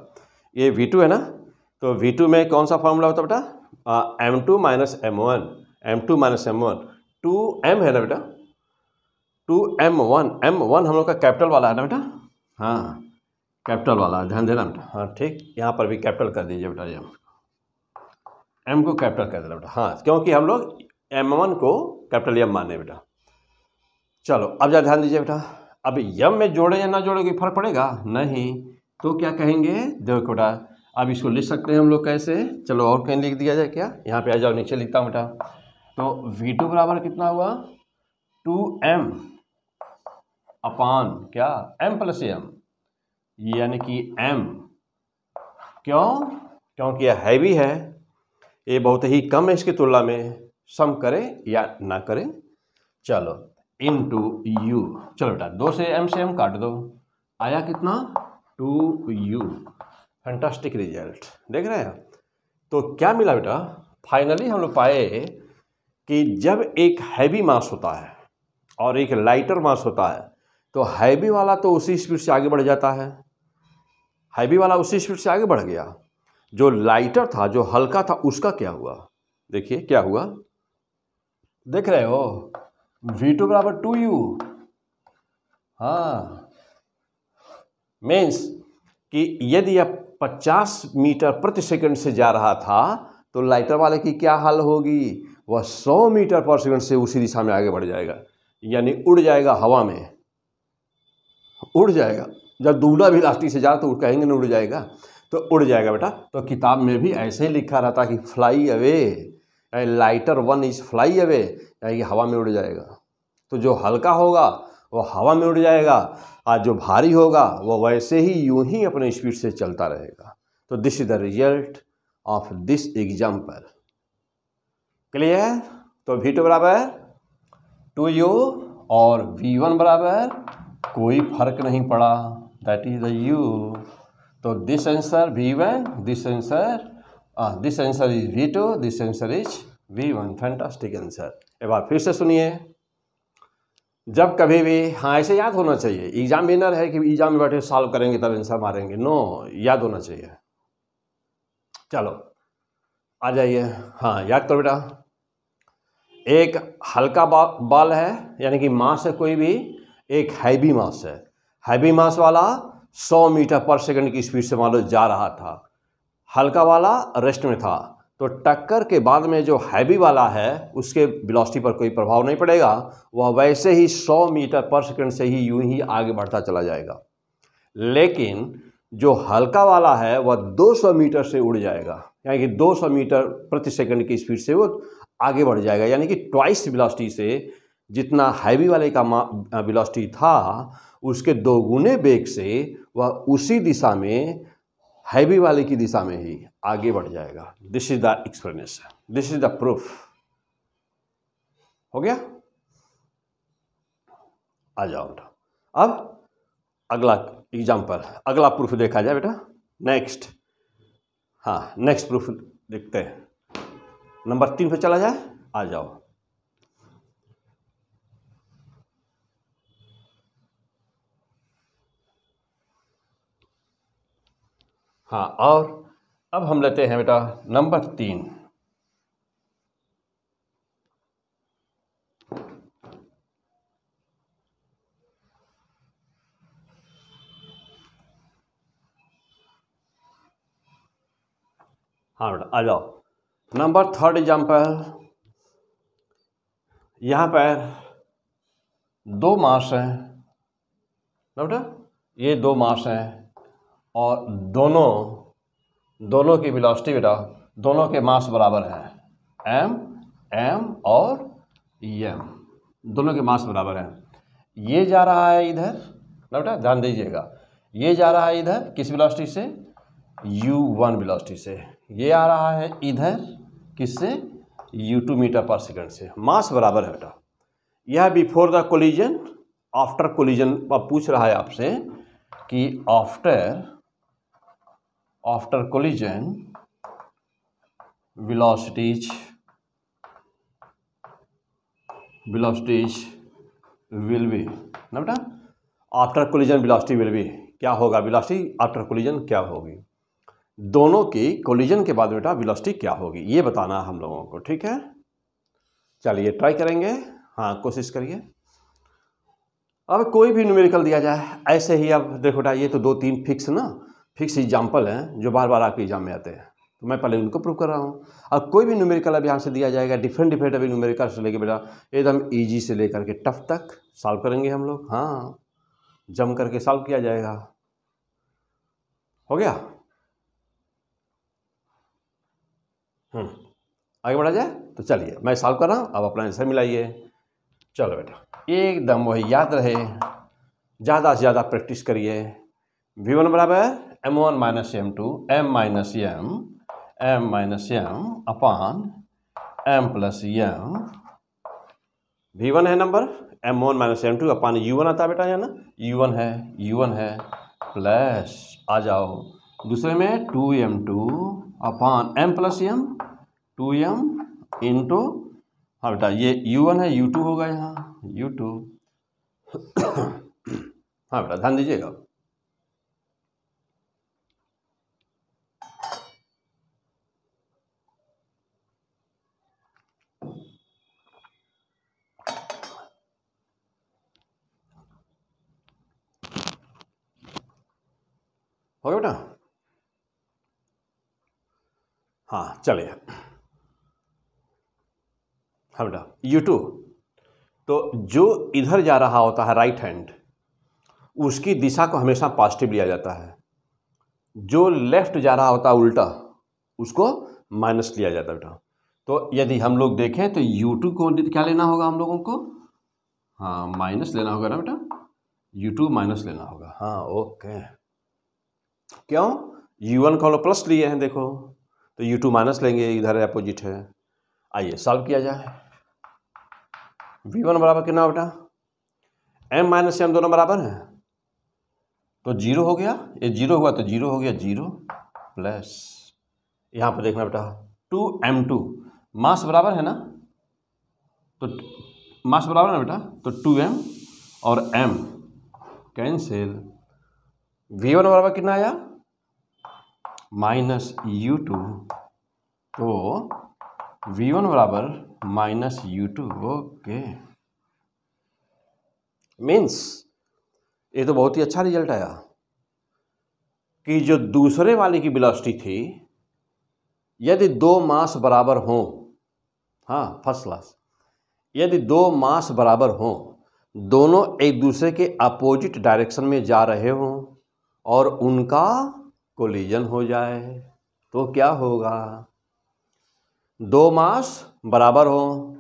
ये v2 है ना, तो v2 में कौन सा फॉर्मूला होता है बेटा, m2 minus m1, m2 minus m1, 2m है ना बेटा, 2m1, m1 हम लोग का कैपिटल वाला है ना बेटा, हाँ कैपिटल वाला, ध्यान देना बेटा, हाँ ठीक, यहाँ पर भी कैपिटल कर दीजिए बेटा, ये m को कैपिटल कर देना बेटा, हाँ क्योंकि हम लोग m1 को कैपिटल m माने बेटा। चलो अब जा ध्यान दीजिए बेटा, अब m में जोड़े या ना जोड़े कोई फर्क पड़ेगा नहीं, तो क्या कहेंगे, देखो बेटा अब इसको लिख सकते हैं हम लोग कैसे, चलो और कहीं लिख दिया जाए क्या, यहाँ पे आ जाओ, नीचे लिखता हूँ बेटा, तो v2 बराबर कितना हुआ 2m अपान क्या m प्लस m, यानी कि m, क्योंकि यह हैवी है, ये बहुत ही कम है इसकी तुलना में, सम करें या ना करें, चलो इनटू u, चलो बेटा 2 से m काट दो, आया कितना 2u, फैंटास्टिक रिजल्ट, देख रहे हैं। तो क्या मिला बेटा, फाइनली हम लोग पाए कि जब एक हैवी मास होता है और एक लाइटर मास होता है, तो हैवी वाला तो उसी स्पीड से आगे बढ़ जाता है, हैवी वाला उसी स्पीड से आगे बढ़ गया, जो लाइटर था, जो हल्का था, उसका क्या हुआ, देखिए क्या हुआ, देख रहे हो v2 बराबर 2u, हाँ मीन्स कि यदि यह 50 मीटर प्रति सेकंड से जा रहा था, तो लाइटर वाले की क्या हाल होगी, वह 100 मीटर पर सेकंड से उसी दिशा में आगे बढ़ जाएगा, यानी उड़ जाएगा, हवा में उड़ जाएगा। जब दूल्हा भी लास्टिक से जा तो कहेंगे ना उड़ जाएगा, तो उड़ जाएगा बेटा। तो किताब में भी ऐसे ही लिखा रहता कि fly away, lighter one is fly away, यानी कि हवा में उड़ जाएगा। तो जो हल्का होगा वो हवा में उड़ जाएगा, और जो भारी होगा वो वैसे ही यूं ही अपने स्पीड से चलता रहेगा। तो this is the result of this example, clear. तो v2 बराबर 2u और v1 बराबर कोई फर्क नहीं पड़ा, दैट इज द u। तो this answer v1, this answer is v2, this answer is v1, fantastic answer. एक बार फिर से सुनिए, जब कभी भी, हाँ ऐसे याद होना चाहिए, एग्जाम में ना रहे कि एग्जाम में बैठे सॉल्व करेंगे तब आंसर मारेंगे, नो, याद होना चाहिए। चलो आ जाइए, हाँ याद करो बेटा, एक हल्का बॉल है, यानी कि मास है कोई भी, एक हैवी मास है, हैवी मास वाला 100 मीटर पर सेकंड की स्पीड से मान लो जा रहा था, हल्का वाला रेस्ट में था। तो टक्कर के बाद में जो हैवी वाला है उसके वेलोसिटी पर कोई प्रभाव नहीं पड़ेगा, वह वैसे ही 100 मीटर पर सेकंड से ही यूं ही आगे बढ़ता चला जाएगा। लेकिन जो हल्का वाला है वह 200 मीटर से उड़ जाएगा, यानी कि 200 मीटर प्रति सेकंड की स्पीड से वो आगे बढ़ जाएगा, यानी कि ट्वाइस वेलोसिटी से जितना हैवी वाले का वेलोसिटी था उसके 2 गुने वेग से वह उसी दिशा में हैवी वाले की दिशा में ही आगे बढ़ जाएगा। This is the explanation, this is the proof. हो गया? आ जाओ बेटा, अब अगला एग्जाम्पल, अगला प्रूफ देखा जाए बेटा। नेक्स्ट, हाँ नेक्स्ट प्रूफ देखते हैं। नंबर 3 पे चला जाए, आ जाओ। हाँ, और अब हम लेते हैं बेटा नंबर 3। हाँ बेटा, आ जाओ। नंबर 3 एग्जाम्पल, यहाँ पर 2 मास हैं ना बेटा, ये 2 मास हैं और दोनों की वेलोसिटी बेटा, दोनों के मास बराबर हैं, m और m, दोनों के मास बराबर हैं। ये जा रहा है इधर ना बेटा, ध्यान दीजिएगा, ये जा रहा है इधर किस वेलोसिटी से, u1 वेलोसिटी से, ये आ रहा है इधर किससे, u2 मीटर पर सेकंड से। मास बराबर है बेटा। यह before the collision, after collision पूछ रहा है आपसे कि after collision velocities will be ना बेटा, after collision velocity will be, क्या होगा वेलोसिटी आफ्टर कोलिजन क्या होगी, दोनों की कोलिजन के बाद बेटा वेलोसिटी क्या होगी, ये बताना हम लोगों को। ठीक है, चलिए ट्राई करेंगे, हाँ कोशिश करिए। अब कोई भी न्यूमेरिकल दिया जाए ऐसे ही, अब देखो बेटा ये तो 2-3 फिक्स एग्जाम्पल हैं जो बार बार आपके एग्जाम में आते हैं, तो मैं पहले उनको प्रूव कर रहा हूँ। अब कोई भी न्यूमेरिकल अब यहाँ से दिया जाएगा, डिफरेंट अभी न्यूमेरिकल से लेके बेटा एकदम इजी से लेकर के टफ तक सॉल्व करेंगे हम लोग। हाँ, जम करके सॉल्व किया जाएगा। हो गया? आगे बढ़ा जाए तो चलिए मैं सॉल्व कर रहा हूँ, अब अपना आंसर मिलाइए। चलो बेटा, एकदम वही याद रहे, ज़्यादा से ज़्यादा प्रैक्टिस करिए। v1 बराबर m1 minus m2 m minus m अपान m प्लस m। v1 है नंबर, m1 माइनस m2 अपान u1 आता है बेटा, है ना, u1 है प्लस, आ जाओ दूसरे में 2m2 अपान m plus m, 2m into, हाँ बेटा ये u1 है, u2 होगा यहाँ u2। हाँ बेटा ध्यान दीजिएगा। हो गया बेटा? हाँ चलिए, हाँ बेटा u2, तो जो इधर जा रहा होता है राइट हैंड, उसकी दिशा को हमेशा पॉजिटिव लिया जाता है, जो लेफ्ट जा रहा होता है उल्टा, उसको माइनस लिया जाता है बेटा। तो यदि हम लोग देखें तो u2 को क्या लेना होगा हम लोगों को, हाँ माइनस लेना होगा ना बेटा, u2 माइनस लेना होगा। हाँ ओके, क्यों, u1 को हम लोग प्लस लिए हैं देखो, तो u2 माइनस लेंगे, इधर अपोजिट है। आइए सॉल्व किया जाए। v1 बराबर कितना बेटा, m माइनस m दोनों बराबर हैं, तो 0 हो गया, ये 0 हुआ तो 0 हो गया 0 प्लस, यहाँ पर देखना बेटा 2m2, मास बराबर है ना, तो मास बराबर है ना बेटा, तो 2m और m कैंसिल, v1 बराबर कितना आया, माइनस u2, तो v1 बराबर माइनस u2। ओके, मीन्स ये तो बहुत ही अच्छा रिजल्ट आया कि जो दूसरे वाले की वेलोसिटी थी, यदि 2 मास बराबर हों, हाँ फर्स्ट क्लास, यदि 2 मास बराबर हों, दोनों एक दूसरे के अपोजिट डायरेक्शन में जा रहे हों और उनका कोलिजन हो जाए, तो क्या होगा, 2 मास बराबर हों,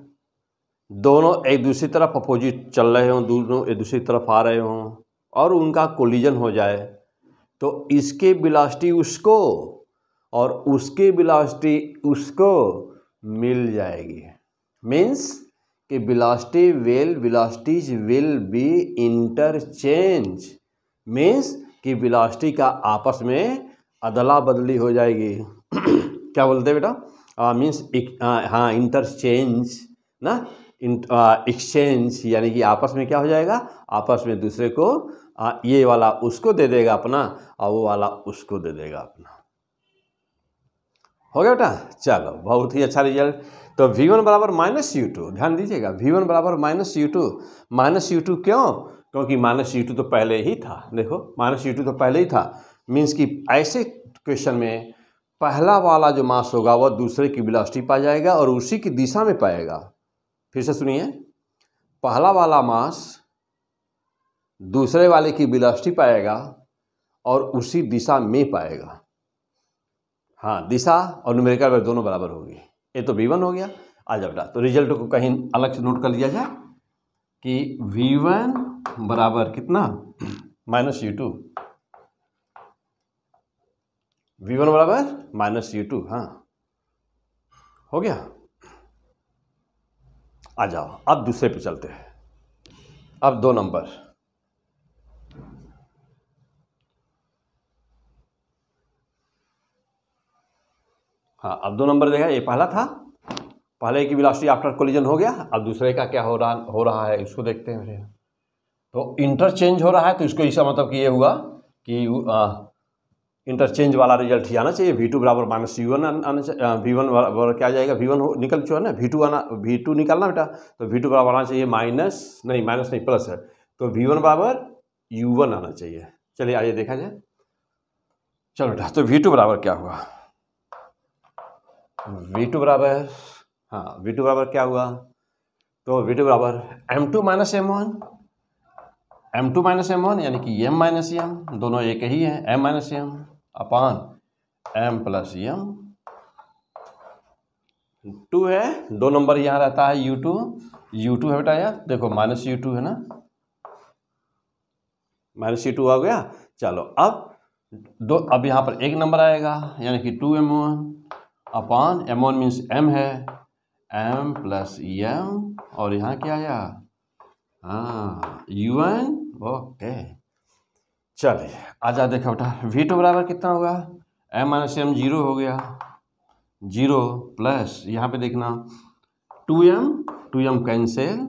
दोनों एक दूसरी तरफ अपोजिट चल रहे हों, दोनों एक दूसरी तरफ आ रहे हों और उनका कोलिजन हो जाए, तो इसके वेलोसिटी उसको और उसके वेलोसिटी उसको मिल जाएगी। मीन्स कि velocities will be interchange. Means कि वेलोसिटी का आपस में अदला बदली हो जाएगी। क्या बोलते हैं बेटा? मीन्स हाँ, इंटरचेंज ना, एक्सचेंज, यानी कि आपस में क्या हो जाएगा, आपस में दूसरे को ये वाला उसको दे देगा अपना और वो वाला उसको दे देगा अपना। हो गया बेटा? चलो, बहुत ही अच्छा रिजल्ट। तो V1 बराबर -U2, ध्यान दीजिएगा, V1 बराबर -U2 क्यों? क्योंकि -U2 तो पहले ही था। देखो, -U2 तो पहले ही था। मीन्स कि ऐसे क्वेश्चन में पहला वाला जो मास होगा वह दूसरे की वेलोसिटी पा जाएगा और उसी की दिशा में पाएगा। फिर से सुनिए, पहला वाला मास दूसरे वाले की वेलोसिटी पाएगा और उसी दिशा में पाएगा। हाँ, दिशा और न्यूमेरिकल वैल्यू दोनों बराबर होगी। ये तो V1 हो गया। आ जाओ बेटा, तो रिजल्ट को कहीं अलग से नोट कर लिया जाए कि V1 बराबर कितना, -U2। V1 बराबर -U2। हाँ, हो गया। आ जाओ, अब दूसरे पे चलते हैं। अब 2 नंबर। हाँ, अब 2 नंबर देखा, ये पहला था, पहले की वेलोसिटी आफ्टर कोलिजन हो गया। अब दूसरे का क्या हो रहा है इसको देखते हैं फिर। तो इंटरचेंज हो रहा है, तो इसको इसका मतलब कि ये हुआ कि इंटरचेंज वाला रिजल्ट ही आना चाहिए। V2 बराबर -U1 आना चाहिए। V1 बराबर क्या जाएगा, V1 निकल चुका है ना, V2 निकालना बेटा, तो V2 बराबर आना चाहिए माइनस नहीं प्लस है, तो V1 बराबर U1 आना चाहिए। चलिए आइए देखा जाए। चलो बेटा, तो V2 बराबर क्या हुआ, V2 बराबर, हाँ, V2 बराबर क्या हुआ, तो V2 बराबर M2 - M1 यानी कि M - M, दोनों एक ही है, M - M अपान M + M। 2 है, 2 नंबर यहाँ रहता है U2 है बेटा, यार देखो -U2 है ना, -U2 आ गया। चलो अब यहाँ पर एक नंबर आएगा, यानी कि 2M1 अपान M1 मीन्स M है, M + M, और यहाँ क्या आया, हाँ, U1। ओके, चलिए आजा देखो बेटा, V2 बराबर कितना होगा, M - M 0 हो गया, 0 प्लस यहाँ पे देखना 2M कैंसिल,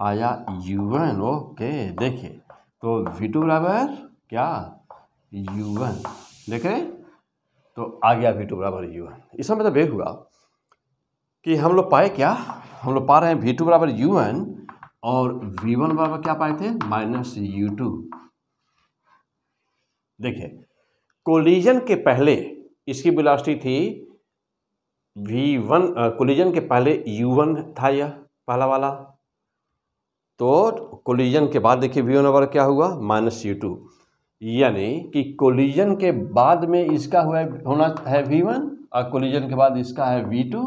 आया U1। ओके, देखिए तो V2 बराबर क्या, U1, देख रहे, तो आ गया V2 बराबर U1। इसमें मतलब ये हुआ कि हम लोग पाए क्या, हम लोग पा रहे हैं V2 बराबर U1 और V1 बराबर क्या पाए थे, -U2। देखिए, कोलिजन के पहले इसकी वेलोसिटी थी V1, कोलिजन के पहले U1 था यह पहला वाला, तो कोलिजन के बाद देखिए V1 बराबर क्या हुआ, -U2, यानी कि कोलिजन के बाद में इसका होना है V1 और कोलिजन के बाद इसका है V2।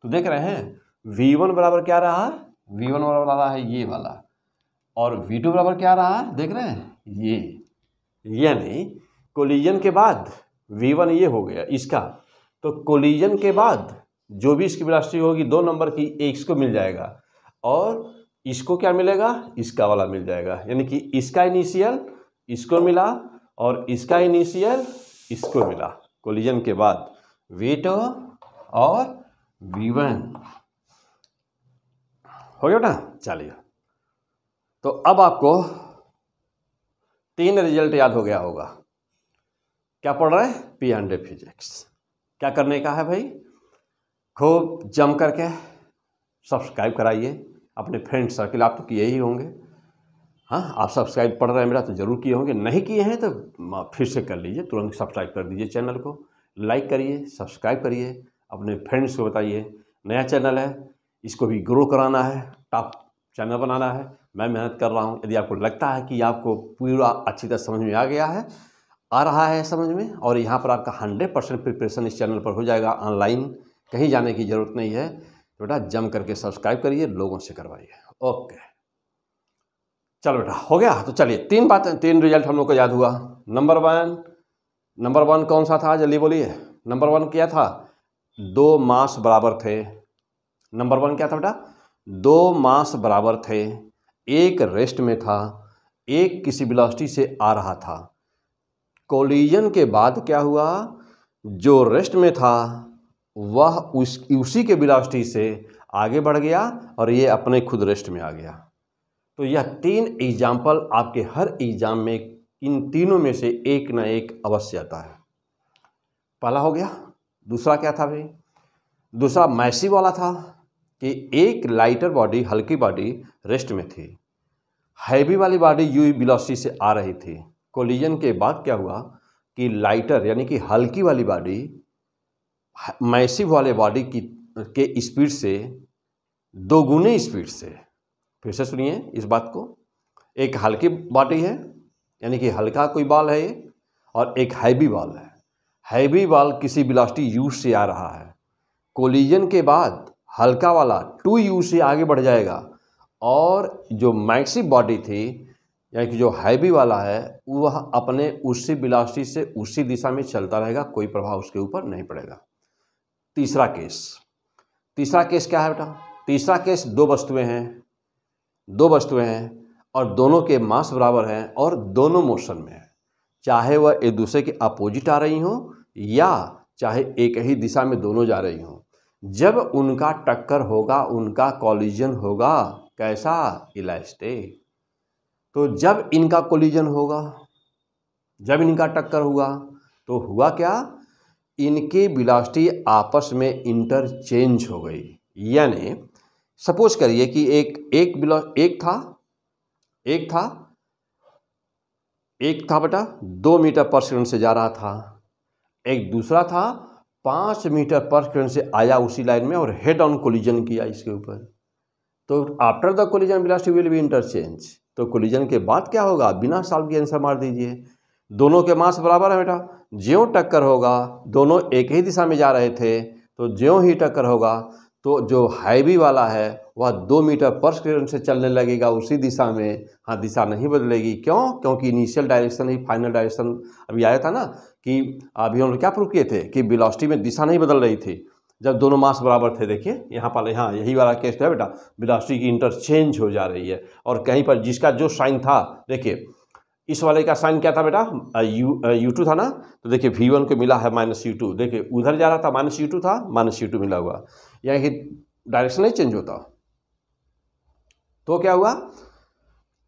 तो देख रहे हैं V1 बराबर क्या रहा, V1 बराबर आ रहा है ये वाला, और V2 बराबर क्या रहा है, देख रहे हैं ये, यानी कोलिजन के बाद V1 ये हो गया इसका, तो कोलिजन के बाद जो भी इसकी वेलोसिटी होगी 2 नंबर की, एक इसको मिल जाएगा और इसको क्या मिलेगा, इसका वाला मिल जाएगा, यानी कि इसका इनिशियल इसको मिला और इसका इनिशियल इसको मिला कोलिजन के बाद, V2 और V1। हो गया बेटा? चलिए, तो अब आपको 3 रिजल्ट याद हो गया होगा। क्या पढ़ रहे हैं, P100 फिजिक्स। क्या करने का है भाई, खूब जम करके सब्सक्राइब कराइए अपने फ्रेंड सर्किल, आप तो किए ही होंगे। हाँ, आप सब्सक्राइब पढ़ रहे हैं मेरा तो ज़रूर किए होंगे, नहीं किए हैं तो फिर से कर लीजिए, तुरंत सब्सक्राइब कर दीजिए, चैनल को लाइक करिए, सब्सक्राइब करिए, अपने फ्रेंड्स को बताइए नया चैनल है, इसको भी ग्रो कराना है, टॉप चैनल बनाना है। मैं मेहनत कर रहा हूँ। यदि आपको लगता है कि आपको पूरा अच्छी तरह समझ में आ गया है, आ रहा है समझ में, और यहाँ पर आपका 100% प्रिपरेशन इस चैनल पर हो जाएगा ऑनलाइन, कहीं जाने की ज़रूरत नहीं है। तो बेटा जम करके सब्सक्राइब करिए, लोगों से करवाइए। ओके, चलो बेटा हो गया। तो चलिए 3 रिजल्ट हम लोग को याद हुआ। नंबर वन कौन सा था, जल्दी बोलिए। नंबर 1 क्या था, 2 मास बराबर थे। नंबर 1 क्या था बेटा, 2 मास बराबर थे, एक रेस्ट में था, एक किसी वेलोसिटी से आ रहा था। कोलिजन के बाद क्या हुआ, जो रेस्ट में था वह उसी के वेलोसिटी से आगे बढ़ गया और ये अपने खुद रेस्ट में आ गया। तो यह 3 एग्जाम्पल आपके हर एग्जाम में इन तीनों में से एक ना एक अवश्य आता है। पहला हो गया। दूसरा क्या था भाई, दूसरा मैसिव वाला था कि एक लाइटर बॉडी, हल्की बॉडी रेस्ट में थी, हैवी वाली बॉडी यू वेलोसिटी से आ रही थी। कोलिजन के बाद क्या हुआ कि लाइटर यानी कि हल्की वाली बॉडी मैसिव वाले बॉडी के स्पीड से 2 गुने स्पीड से, फिर से सुनिए इस बात को, एक हल्की बॉडी है यानी कि हल्का कोई बॉल है ये, और एक हैवी बॉल है। हैवी बॉल किसी वेलोसिटी यू से आ रहा है, कोलिजन के बाद हल्का वाला 2u से आगे बढ़ जाएगा और जो मैसिव बॉडी थी यानी कि जो हैवी वाला है वह अपने उसी वेलोसिटी से उसी दिशा में चलता रहेगा, कोई प्रभाव उसके ऊपर नहीं पड़ेगा। तीसरा केस क्या है बेटा, तीसरा केस 2 वस्तुएं हैं और दोनों के मास बराबर हैं और दोनों मोशन में हैं, चाहे वह एक दूसरे के अपोजिट आ रही हों या चाहे एक ही दिशा में दोनों जा रही हों। जब उनका टक्कर होगा, उनका कॉलिजन होगा, कैसा, इलास्टिक। तो जब इनका कॉलिजन होगा, जब इनका टक्कर हुआ तो हुआ क्या, इनकी वेलोसिटी आपस में इंटरचेंज हो गई। यानी सपोज करिए कि एक था बेटा 2 मीटर पर सेकंड से जा रहा था, एक दूसरा था 5 मीटर पर सेकंड से आया उसी लाइन में और हेड ऑन कोलिजन किया इसके ऊपर। तो after the collision velocity will be interchange. तो कोलिजन के बाद क्या होगा, बिना सॉल्व के आंसर मार दीजिए। दोनों के मास बराबर है बेटा, ज्यों टक्कर होगा, दोनों एक ही दिशा में जा रहे थे, तो ज्यों ही टक्कर होगा तो जो हैवी वाला है वह 2 मीटर पर सेकंड से चलने लगेगा उसी दिशा में। हाँ, दिशा नहीं बदलेगी, क्यों, क्योंकि इनिशियल डायरेक्शन ही फाइनल डायरेक्शन अभी आया था ना, कि अभी हम लोग क्या प्रूव किए थे कि वेलोसिटी में दिशा नहीं बदल रही थी जब दोनों मास बराबर थे। देखिए यहाँ पर, हाँ यही वाला केस है बेटा, वेलोसिटी की इंटरचेंज हो जा रही है और कहीं पर जिसका जो साइन था, देखिए इस वाले का साइन क्या था बेटा, U2 था ना, तो देखिए V1 को मिला है -U2। देखिए उधर जा रहा था -U2 था, -U2 मिला हुआ, यानी कि डायरेक्शन नहीं चेंज होता। तो क्या हुआ,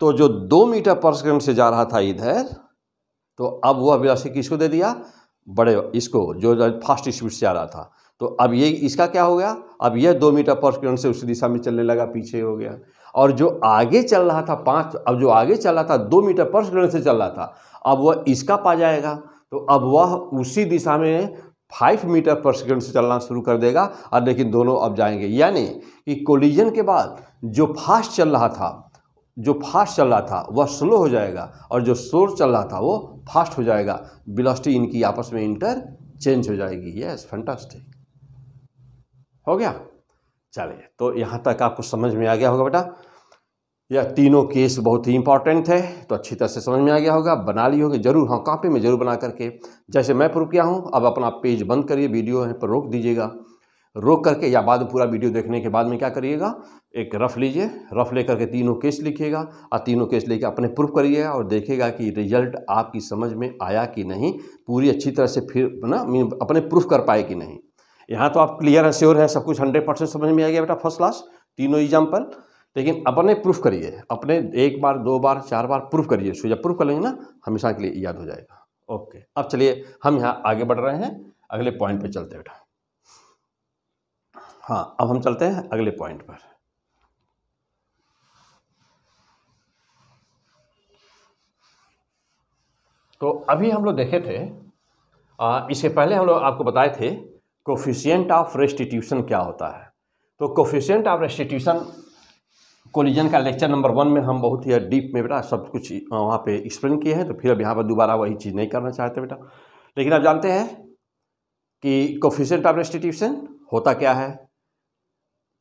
तो जो 2 मीटर पर सेकंड से जा रहा था इधर, तो अब वह वेलोसिटी किसको दे दिया, बड़े इसको, जो फास्ट स्पीड से आ रहा था। तो अब ये इसका क्या हो गया, अब यह 2 मीटर पर सेकंड से उसी दिशा में चलने लगा, पीछे हो गया। और जो आगे चल रहा था अब जो आगे चल रहा था 2 मीटर पर सेकंड से चल रहा था, अब वह इसका पा जाएगा, तो अब वह उसी दिशा में 5 मीटर पर सेकंड से चलना शुरू कर देगा और लेकिन दोनों अब जाएंगे। यानी कि कोलिजन के बाद जो फास्ट चल रहा था वह स्लो हो जाएगा और जो स्लो चल रहा था वो फास्ट हो जाएगा, वेलोसिटी इनकी आपस में इंटरचेंज हो जाएगी। यस, फैंटास्टिक, हो गया। चलिए, तो यहाँ तक आपको समझ में आ गया होगा बेटा। यह तीनों केस बहुत ही इंपॉर्टेंट है, तो अच्छी तरह से समझ में आ गया होगा, बना लिए होंगे जरूर, हाँ कॉपी में जरूर बना करके, जैसे मैं प्रूव किया हूँ। अब अपना पेज बंद करिए, वीडियो यहाँ पर रोक दीजिएगा, रोक करके या बाद में पूरा वीडियो देखने के बाद में क्या करिएगा, एक रफ लीजिए, रफ लेकर के तीनों केस लिखिएगा और तीनों केस लेकर अपने प्रूफ करिएगा और देखिएगा कि रिजल्ट आपकी समझ में आया कि नहीं, पूरी अच्छी तरह से फिर ना अपने प्रूफ कर पाए कि नहीं। यहाँ तो आप क्लियर है, श्योर है, सब कुछ 100% समझ में आ गया बेटा, फर्स्ट क्लास, तीनों एग्जाम्पल। लेकिन अपने प्रूफ करिए, अपने 1 बार 2 बार 4 बार प्रूफ करिए, सो जब प्रूफ कर लेंगे ना हमेशा के लिए याद हो जाएगा। ओके, अब चलिए हम यहाँ आगे बढ़ रहे हैं, अगले पॉइंट पे चलते हैं बेटा। हाँ, अब हम चलते हैं अगले पॉइंट पर। तो अभी हम लोग देखे थे, इससे पहले हम लोग आपको बताए थे कोफिशिएंट ऑफ रेस्टिट्यूशन क्या होता है। तो कोफिशिएंट ऑफ रेस्टिट्यूशन कोलिजन का लेक्चर नंबर 1 में हम बहुत ही डीप में बेटा सब कुछ वहाँ पे एक्सप्लेन किए हैं, तो फिर अब यहाँ पर दोबारा वही चीज़ नहीं करना चाहते बेटा। लेकिन आप जानते हैं कि कोफिशिएंट ऑफ रेस्टिट्यूशन होता क्या है।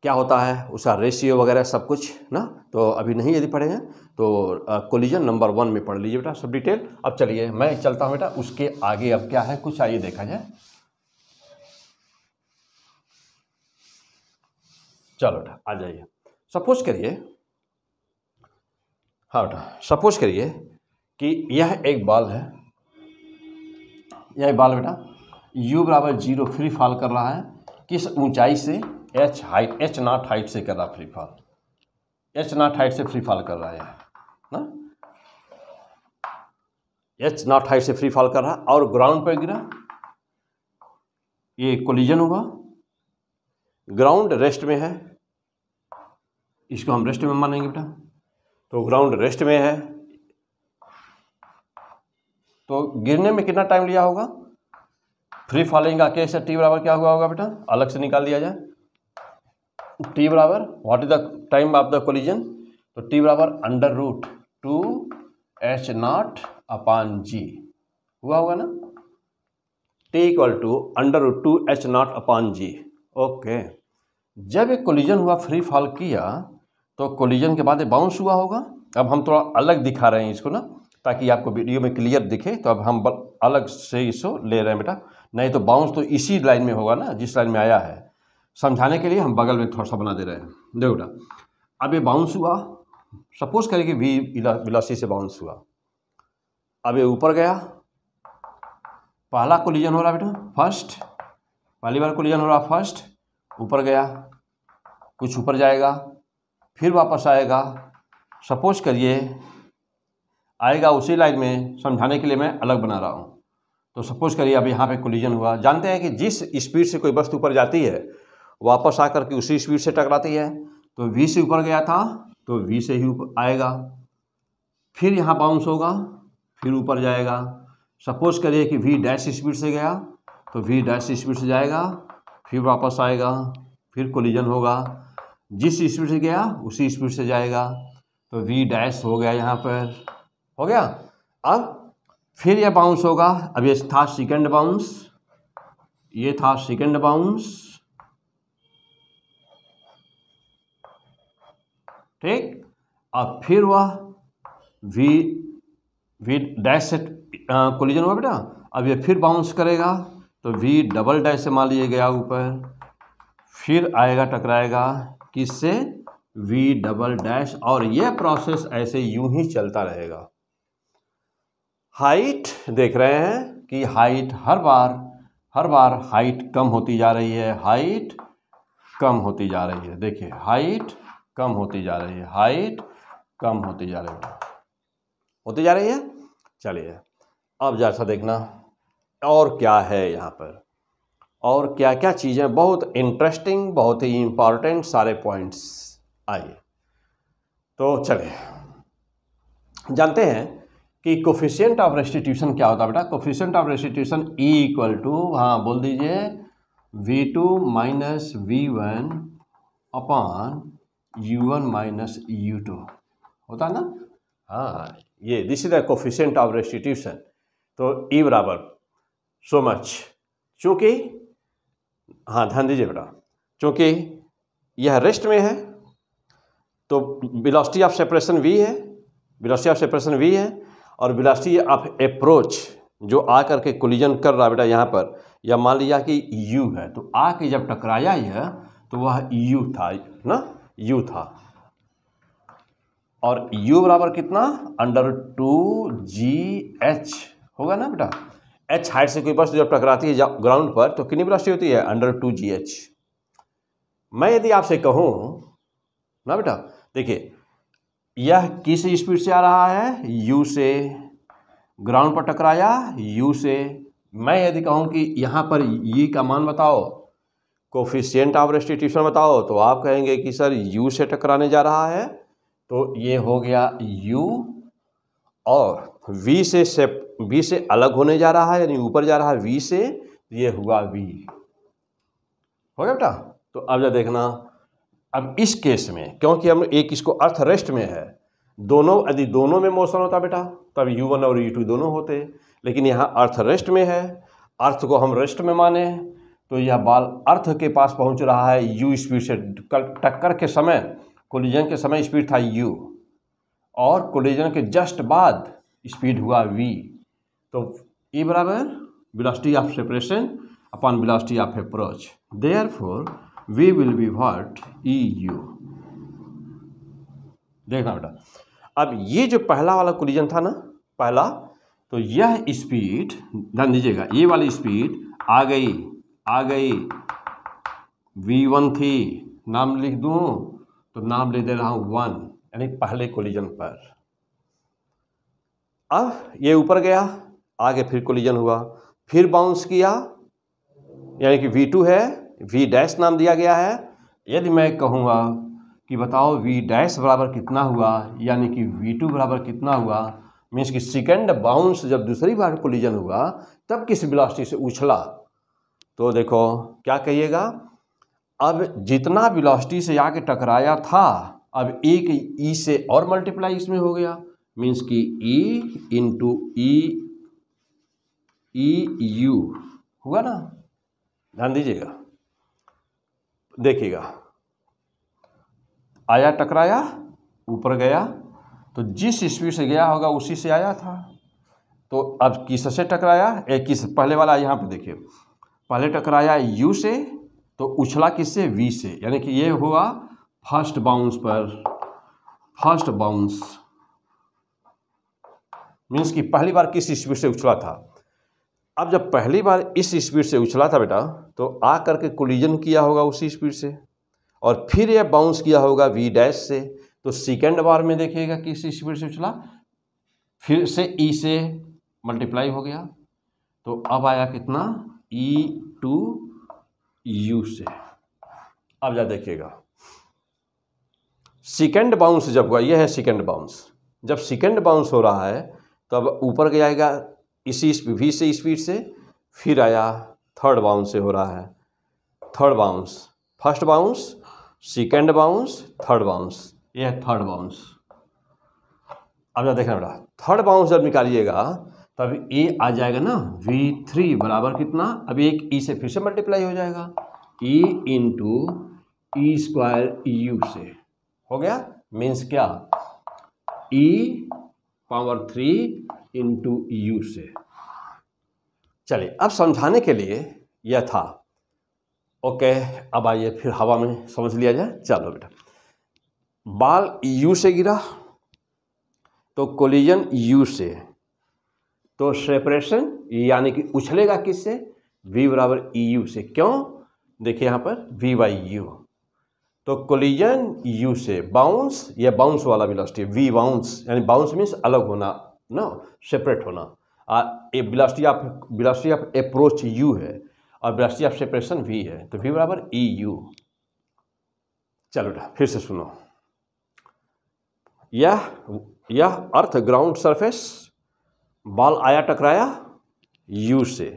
क्या होता है, उसका रेशियो वगैरह सब कुछ ना, तो अभी नहीं यदि पढ़े हैं तो कोलिजन नंबर 1 में पढ़ लीजिए बेटा सब डिटेल। अब चलिए मैं चलता हूँ बेटा उसके आगे, अब क्या है कुछ आइए देखा जाए। चलो बेटा आ जाइए। सपोज करिए, हाँ बेटा सपोज करिए कि यह एक बॉल है, यह बॉल बेटा u बराबर 0 फ्री फॉल कर रहा है, किस ऊंचाई से, h height, h not height से कर रहा free fall, h not height से फ्री फॉल कर रहा है ना, h नॉट हाइट से फ्री फॉल कर रहा है और ग्राउंड पर गिरा, ये कोलिजन हुआ, ग्राउंड रेस्ट में है, इसको हम रेस्ट में मानेंगे बेटा, तो ग्राउंड रेस्ट में है, तो गिरने में कितना टाइम लिया होगा, फ्री फॉलिंग का केस है, टी बराबर क्या हुआ होगा बेटा, अलग से निकाल दिया जाए, टी बराबर what is the time of the collision, तो टी बराबर √2h0 अपॉन जी हुआ होगा ना, T equal to √2h0 upon G. Okay, जब एक कोलिजन हुआ, फ्री फॉल किया, तो कोलिजन के बाद बाउंस हुआ होगा। अब हम थोड़ा अलग दिखा रहे हैं इसको ना, ताकि आपको वीडियो में क्लियर दिखे, तो अब हम अलग से इसको ले रहे हैं बेटा, नहीं तो बाउंस तो इसी लाइन में होगा ना जिस लाइन में आया है। समझाने के लिए हम बगल में थोड़ा सा बना दे रहे हैं। देखो बेटा, अब ये बाउंस हुआ, सपोज करें कि v वेलोसिटी से बाउंस हुआ, अब ये ऊपर गया, पहला कोलिजन हो रहा बेटा फर्स्ट, पहली बार कोलिजन हो रहा फर्स्ट, ऊपर गया, कुछ ऊपर जाएगा, फिर वापस आएगा, सपोज करिए आएगा उसी लाइन में, समझाने के लिए मैं अलग बना रहा हूँ। तो सपोज करिए अब यहाँ पे कोलिजन हुआ, जानते हैं कि जिस स्पीड से कोई वस्तु ऊपर जाती है वापस आकर के उसी स्पीड से टकराती है, तो v से ऊपर गया था तो v से ही ऊपर आएगा, फिर यहाँ बाउंस होगा, फिर ऊपर जाएगा, सपोज करिए कि v डैश स्पीड से गया तो v डैश स्पीड से जाएगा, फिर वापस आएगा, फिर कोलिजन होगा, जिस स्पीड से गया उसी स्पीड से जाएगा, तो v डैश हो गया, यहाँ पर हो गया। अब फिर यह बाउंस होगा, अब ये था सेकंड बाउंस, ये था सेकंड बाउंस, ठीक, अब फिर वह v डैश से कोलिजन हुआ बेटा, अब ये फिर बाउंस करेगा, तो v डबल डैश से मान लिए गया ऊपर, फिर आएगा टकराएगा किससे, v डबल डैश, और यह प्रोसेस ऐसे यूं ही चलता रहेगा। हाइट देख रहे हैं कि हाइट हर बार हाइट कम होती जा रही है, हाइट कम होती जा रही है, देखिए हाइट कम होती जा रही है, हाइट कम होती जा रही है, चलिए अब जैसा देखना और क्या है यहाँ पर, और क्या क्या चीज़ें बहुत इंटरेस्टिंग, बहुत ही इम्पॉर्टेंट सारे पॉइंट्स आइए। तो चलिए जानते हैं कि कोफिशिएंट ऑफ रेस्टिट्यूशन क्या होता है बेटा, coefficient of restitution E equal to, हाँ बोल दीजिए, V2 minus V1 upon U1 minus U2 होता है ना, हाँ ये this is the coefficient of restitution. तो E बराबर सो मच, चूँकि हाँ ध्यान दीजिए बेटा, चूँकि यह रेस्ट में है तो वेलोसिटी ऑफ सेपरेशन v है, वेलोसिटी ऑफ सेपरेशन v है, और वेलोसिटी ऑफ अप्रोच जो आकर के कोलिजन कर रहा है बेटा यहाँ पर, या मान लिया कि u है, तो आके जब टकराया यह तो वह u था ना, u था, और u बराबर कितना, √2gh होगा ना बेटा, h हाइट से कोई वस्तु जब टकराती है ग्राउंड पर तो कितनी वेलोसिटी होती है, √2gh। मैं यदि आपसे कहूँ ना बेटा, देखिए यह किस स्पीड से आ रहा है, u से, ग्राउंड पर टकराया u से, मैं यदि कहूँ कि यहाँ पर e का मान बताओ, कोफिशिएंट ऑफ रेस्टिट्यूशन बताओ, तो आप कहेंगे कि सर u से टकराने जा रहा है, तो ये हो गया u, और v से अलग होने जा रहा है, यानी ऊपर जा रहा है v से, ये हुआ v, हो गया बेटा। तो अब जब देखना, अब इस केस में क्योंकि हम एक इसको अर्थ रेस्ट में है, दोनों यदि दोनों में मोशन होता बेटा तब U1 और U2 दोनों होते, लेकिन यहाँ अर्थ रेस्ट में है, अर्थ को हम रेस्ट में माने, तो यह बॉल अर्थ के पास पहुंच रहा है u स्पीड से। टक्कर के समय, कोलिजन के समय स्पीड था u, और कोलिजन के जस्ट बाद स्पीड हुआ v। तो E बराबर velocity of separation upon velocity of approach, therefore v will be what, eu। देखना बेटा, अब ये जो पहला वाला कोलिजन था ना, पहला, तो यह स्पीड, ध्यान दीजिएगा, ये वाली स्पीड आ गई v1 थी, नाम लिख दूं तो नाम ले दे रहा हूं 1, यानी पहले कोलिजन पर। अब ये ऊपर गया, आगे फिर कोलिजन हुआ, फिर बाउंस किया, यानी कि v2 है, v डैश नाम दिया गया है। यदि मैं कहूँगा कि बताओ v डैश बराबर कितना हुआ, यानी कि v2 बराबर कितना हुआ, मीन्स कि सेकेंड बाउंस जब दूसरी बार कोलिजन हुआ तब किस वेलोसिटी से उछला, तो देखो क्या कहिएगा, अब जितना वेलोसिटी से आके टकराया था, अब एक ई से और मल्टीप्लाई इसमें हो गया, मीन्स कि ई इंटू ई यू हुआ ना। ध्यान दीजिएगा, देखिएगा, आया, टकराया, ऊपर गया, तो जिस स्पीड से गया होगा उसी से आया था। तो अब किससे टकराया, किस पहले वाला यहाँ पे देखिए, पहले टकराया u से, तो उछला किससे, v से, यानी कि ये हुआ फर्स्ट बाउंस पर, फर्स्ट बाउंस मीन्स कि पहली बार किस स्पीड से उछला था। अब जब पहली बार इस स्पीड से उछला था बेटा, तो आ करके कोलिजन किया होगा उसी स्पीड से, और फिर यह बाउंस किया होगा v डैश से, तो सेकेंड बार में देखिएगा किस स्पीड से उछला, फिर से e से मल्टीप्लाई हो गया, तो अब आया कितना, e2 u से। अब जा देखिएगा, सेकेंड बाउंस जब हुआ, यह है सेकेंड बाउंस, जब सेकेंड बाउंस हो रहा है तब ऊपर जाएगा इसी v से स्पीड से, फिर आया थर्ड बाउंस से हो रहा है, third bounce, first bounce, second bounce, third bounce, ये है थर्ड बाउंस। अब जरा देखना बेटा, थर्ड बाउंस जब निकालिएगा तब ए आ जाएगा ना v3 बराबर कितना, अभी एक ई से फिर से मल्टीप्लाई हो जाएगा, e into E square you से हो गया, मीन्स क्या, e पावर 3 इंटू यू से। चलिए अब समझाने के लिए यह था, ओके। अब आइए फिर हवा में समझ लिया जाए। चलो बेटा, बॉल यू से गिरा, तो कोलिजन यू से, तो सेपरेशन यानी कि उछलेगा किससे, v बराबर ई यू से। क्यों, देखिए यहाँ पर v बाई यू, तो कोलिजन u से, बाउंस, ये बाउंस वाला वेलोसिटी v बाउंस, यानी बाउंस मीन्स अलग होना ना, सेपरेट होना, और ये वेलोसिटी ऑफ अप्रोच u है और वेलोसिटी ऑफ सेपरेशन v है, तो v बराबर ई यू। चलो बेटा फिर से सुनो, यह अर्थ ग्राउंड सरफेस, बॉल आया, टकराया u से,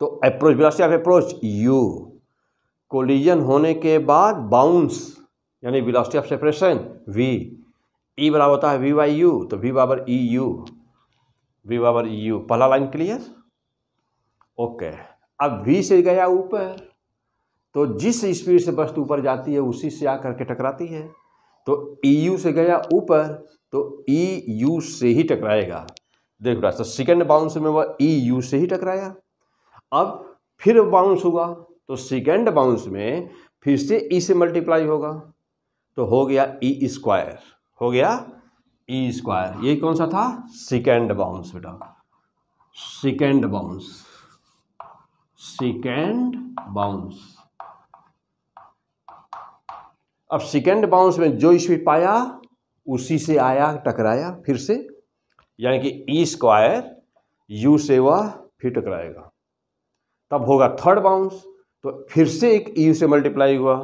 तो approach, velocity of approach u, collision होने के बाद बाउंस यानी velocity of separation v, e बराबर होता है v बाई यू, तो v बराबर ई यू, v बराबर ई यू। पहला लाइन क्लियर, ओके। अब v से गया ऊपर, तो जिस स्पीड से वस्तु ऊपर जाती है उसी से आकर के टकराती है, तो ई यू से गया ऊपर, तो ई यू से ही टकराएगा। देख रहा, तो सेकेंड बाउंस में वह ई यू से ही टकराया। अब फिर बाउंस हुआ, तो सेकेंड बाउंस में फिर से ई से मल्टीप्लाई होगा, तो हो गया ई स्क्वायर, हो गया ई स्क्वायर। ये कौन सा था, सेकेंड बाउंस बेटा, सेकेंड बाउंस, सेकेंड बाउंस। अब सेकेंड बाउंस में जो स्पीड पाया उसी से आया, टकराया फिर से, यानी कि ई स्क्वायर यू से वह फिर टकराएगा, तब होगा थर्ड बाउंस, तो फिर से एक यू से मल्टीप्लाई हुआ,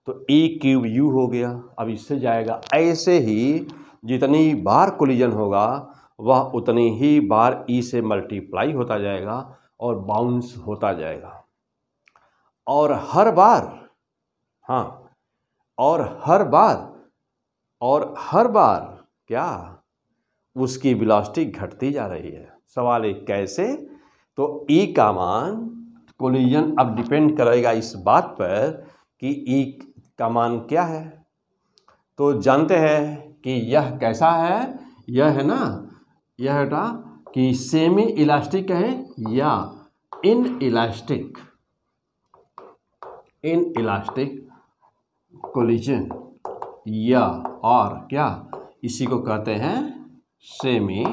तो ई क्यूब यू हो गया। अब इससे जाएगा, ऐसे ही जितनी बार कोलिजन होगा वह उतनी ही बार ई से मल्टीप्लाई होता जाएगा और बाउंस होता जाएगा, और हर बार, हाँ, और हर बार क्या, उसकी वेलोसिटी घटती जा रही है। सवाल एक कैसे, तो ई का मान कोलिजन अब डिपेंड करेगा इस बात पर कि ई का मान क्या है। तो जानते हैं कि यह कैसा है, यह है ना, यह बेटा कि सेमी इलास्टिक है या इन इलास्टिक कोलिजन, या और क्या, इसी को कहते हैं semi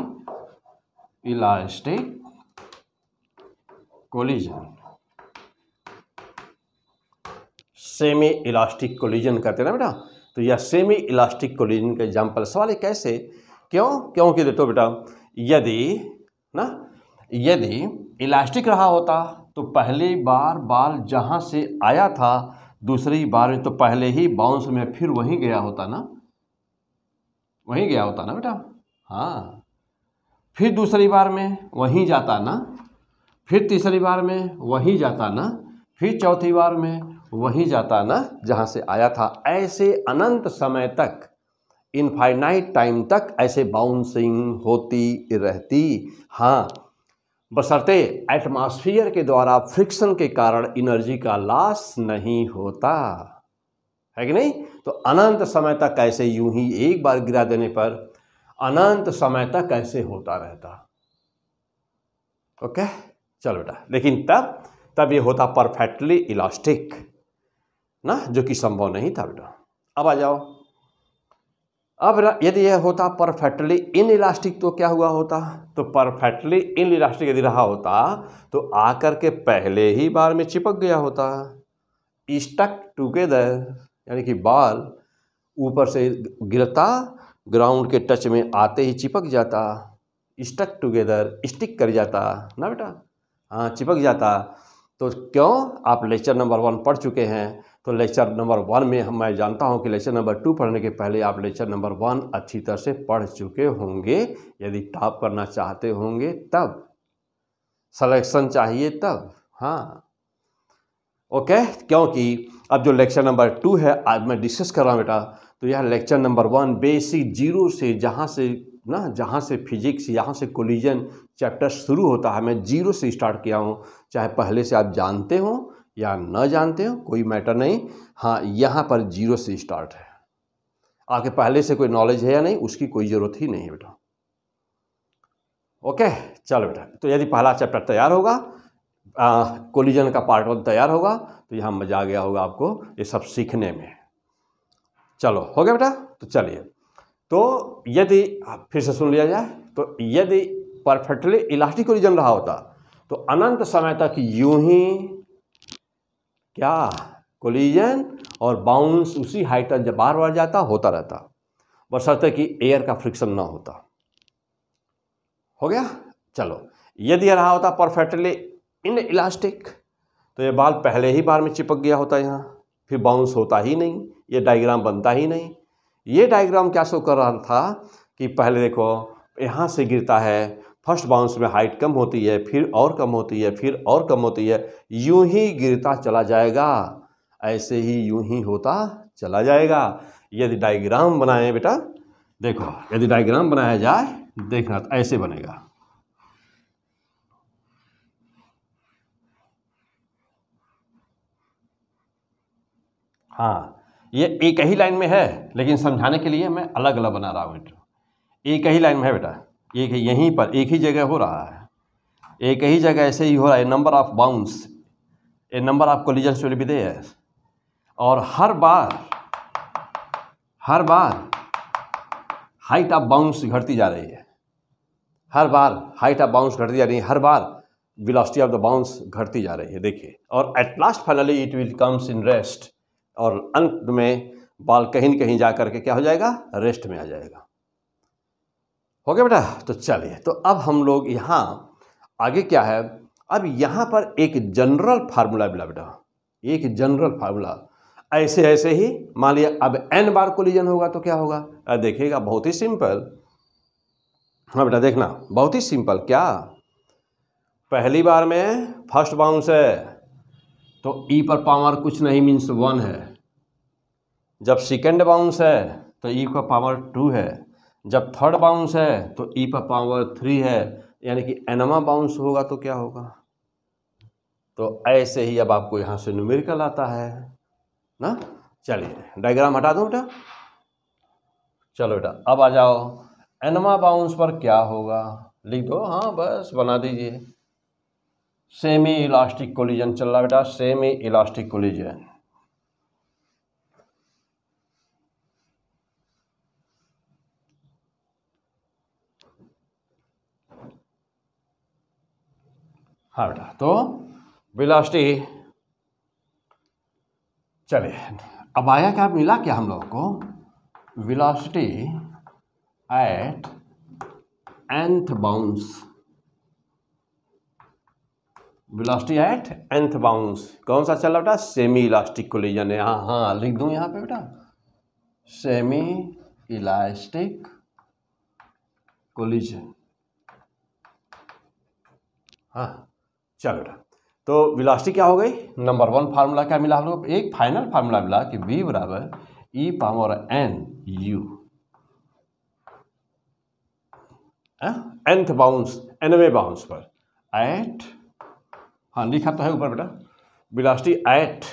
elastic collision. Semi elastic collision कहते हैं ना बेटा। तो यह सेमी इलास्टिक कोलिजन का एग्जाम्पल। सवाल है कैसे, क्यों, क्योंकि देखो बेटा यदि इलास्टिक रहा होता तो पहली बार बॉल जहाँ से आया था दूसरी बार में तो पहले ही बाउंस में फिर वहीं गया होता ना, वहीं गया होता ना बेटा। हाँ, फिर दूसरी बार में वहीं जाता ना, फिर तीसरी बार में वहीं जाता ना, फिर चौथी बार में वहीं जाता ना जहाँ से आया था। ऐसे अनंत समय तक, इनफाइनाइट टाइम तक ऐसे बाउंसिंग होती रहती। हाँ, बशर्ते एटमॉस्फेयर के द्वारा फ्रिक्शन के कारण एनर्जी का लॉस नहीं होता, है कि नहीं। तो अनंत समय तक ऐसे यूं ही एक बार गिरा देने पर अनंत समय तक ऐसे होता रहता। ओके, चलो बेटा, लेकिन तब ये होता परफेक्टली इलास्टिक ना, जो कि संभव नहीं था बेटा। अब आ जाओ, अब यदि यह होता परफेक्टली इन इलास्टिक तो क्या हुआ होता। तो परफेक्टली इन इलास्टिक यदि रहा होता तो आकर के पहले ही बार में चिपक गया होता। स्टक टुगेदर यानी कि बॉल ऊपर से गिरता, ग्राउंड के टच में आते ही चिपक जाता। स्टक टुगेदर, स्टिक कर जाता ना बेटा। हाँ, चिपक जाता। तो क्यों, आप लेक्चर नंबर 1 पढ़ चुके हैं। तो लेक्चर नंबर 1 में मैं जानता हूं कि लेक्चर नंबर 2 पढ़ने के पहले आप लेक्चर नंबर 1 अच्छी तरह से पढ़ चुके होंगे। यदि टॉप करना चाहते होंगे तब, सिलेक्शन चाहिए तब। हाँ, ओके, क्योंकि अब जो लेक्चर नंबर 2 है आज मैं डिस्कस कर रहा हूँ बेटा, तो यह लेक्चर नंबर 1 बेसिक जीरो से जहाँ से फिजिक्स, यहाँ से कोलिजन चैप्टर शुरू होता है, मैं जीरो से स्टार्ट किया हूँ। चाहे पहले से आप जानते हो या न जानते हो, कोई मैटर नहीं। हाँ, यहाँ पर जीरो से स्टार्ट है। आगे पहले से कोई नॉलेज है या नहीं, उसकी कोई ज़रूरत ही नहीं है बेटा। ओके, चलो बेटा, तो यदि पहला चैप्टर तैयार होगा, कोलिजन का पार्ट 1 तैयार होगा, तो यहाँ मजा आ गया होगा आपको ये सब सीखने में। चलो, हो गया बेटा। तो चलिए, तो यदि फिर से सुन लिया जाए, तो यदि परफेक्टली इलास्टिक कोलिजन रहा होता तो अनंत समय तक यूं ही क्या, कोलिजन और बाउंस उसी हाइट तक जब बार बार जाता होता रहता, बशर्ते कि एयर का फ्रिक्शन ना होता। हो गया। चलो, यदि रहा होता परफेक्टली इन इलास्टिक तो ये बॉल पहले ही बार में चिपक गया होता, यहाँ फिर बाउंस होता ही नहीं, ये डायग्राम बनता ही नहीं। ये डायग्राम क्या शो कर रहा था कि पहले देखो यहाँ से गिरता है, फर्स्ट बाउंस में हाइट कम होती है, फिर और कम होती है, फिर और कम होती है, यूं ही गिरता चला जाएगा, ऐसे ही यूं ही होता चला जाएगा। यदि डायग्राम बनाएं बेटा, देखो यदि डायग्राम बनाया जाए, देखना तो ऐसे बनेगा। हाँ, ये एक ही लाइन में है, लेकिन समझाने के लिए मैं अलग अलग बना रहा हूँ बेटा। एक ही लाइन में है बेटा, एक यहीं पर एक ही जगह हो रहा है, एक ही जगह ऐसे ही हो रहा है। Number of bounce, a number of collisions will be there, और हर बार हाइट ऑफ बाउंस घटती जा रही है। हर बार हाइट ऑफ बाउंस घटती जा रही है, हर बार वेलोसिटी ऑफ द बाउंस घटती जा रही है। देखिए, और at last finally it will comes in rest, और अंत में बॉल कहीं न कहीं जा करके क्या हो जाएगा, रेस्ट में आ जाएगा। हो गया बेटा। तो चलिए, तो अब हम लोग यहाँ आगे क्या है, अब यहाँ पर एक जनरल फार्मूला मिला बेटा, एक जनरल फार्मूला। ऐसे ही मान लिया अब n बार कोलिजन होगा तो क्या होगा, देखिएगा बहुत ही सिंपल। हाँ बेटा, देखना बहुत ही सिंपल। क्या, पहली बार में फर्स्ट बाउंस है तो e पर पावर कुछ नहीं मीन्स 1 है। जब सेकेंड बाउंस है तो e पर पावर 2 है। जब थर्ड बाउंस है तो e पर पावर 3 है। यानी कि nवां बाउंस होगा तो क्या होगा, तो ऐसे ही अब आपको यहाँ से न्यूमेरिकल आता है ना। चलिए डायग्राम हटा दूँ बेटा। चलो बेटा अब आ जाओ, एनमा बाउंस पर क्या होगा लिख दो। हाँ बस बना दीजिए। सेमी इलास्टिक कोलिजन चल रहा बेटा, सेमी इलास्टिक कोलिजन। हाँ बेटा, तो वेलोसिटी, चलिए अब आया क्या, मिला क्या हम लोग को, velocity at nth bounce, velocity at nth bounce कौन सा चल रहा बेटा, सेमी इलास्टिक कोलिजन है। हाँ हाँ लिख दूं यहाँ पे बेटा, सेमी इलास्टिक कोलिजन। हाँ चलो बेटा, तो वेलोसिटी क्या हो गई, नंबर 1 फार्मूला क्या मिला हम लोग, एक फाइनल फार्मूला मिला कि v बराबर e power n u, nth bounce, nवें बाउंस पर एट, हाँ लिखा तो है ऊपर बेटा, वेलोसिटी एट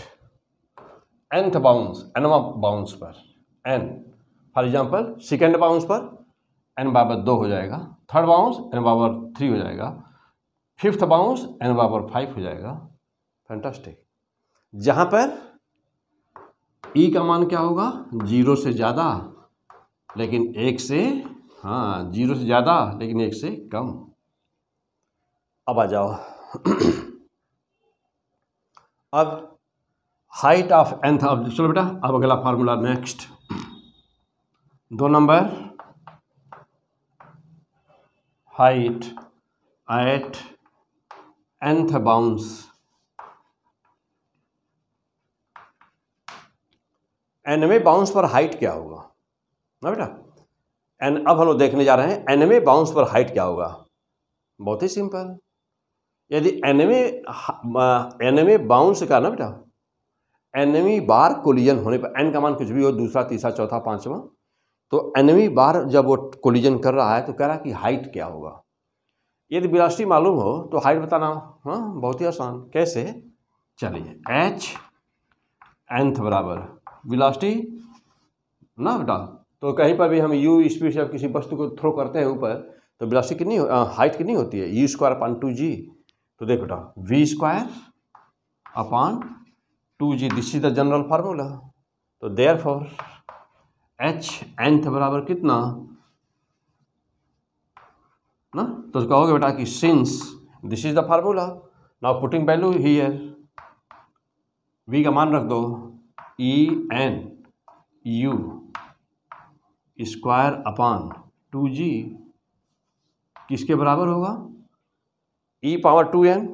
nth बाउंस, nवां बाउंस पर n, for example second bounce पर n बराबर 2 हो जाएगा, थर्ड बाउंस n बराबर 3 हो जाएगा, फिफ्थ बाउंस n बराबर 5 हो जाएगा। फैंटास्टिक। जहाँ पर e का मान क्या होगा, 0 से ज़्यादा लेकिन 1 से, हाँ 0 से ज़्यादा लेकिन 1 से कम। अब आ जाओ अब हाइट ऑफ nth, अब चलो बेटा अब अगला formula next, 2 number, height at nth bounce, nवें बाउंस पर हाइट क्या होगा ना बेटा, एन, अब हम लोग देखने जा रहे हैं nवें बाउंस पर हाइट क्या होगा। बहुत ही सिंपल, यदि nवें बाउंस का ना बेटा, nवीं बार कोलिजन होने पर, n का मान कुछ भी हो, दूसरा तीसरा चौथा पांचवा, तो nवीं बार जब वो कोलिजन कर रहा है तो कह रहा है कि हाइट क्या होगा। यदि वेलोसिटी मालूम हो तो हाइट बताना, हाँ बहुत ही आसान, कैसे, चलिए h nth बराबर वेलोसिटी ना बेटा, तो कहीं पर भी हम u स्पीड से किसी वस्तु को थ्रो करते हैं ऊपर, तो वेलोसिटी कितनी, हाइट कितनी होती है, u स्क्वायर अपान 2g। तो देखो बेटा v square upon 2g, this is the general formula. तो देयरफॉर h nth बराबर कितना ना, तो कहोगे बेटा कि since this is the formula, now putting value here, v का मान रख दो, e n u square upon 2g किसके बराबर होगा, e power 2n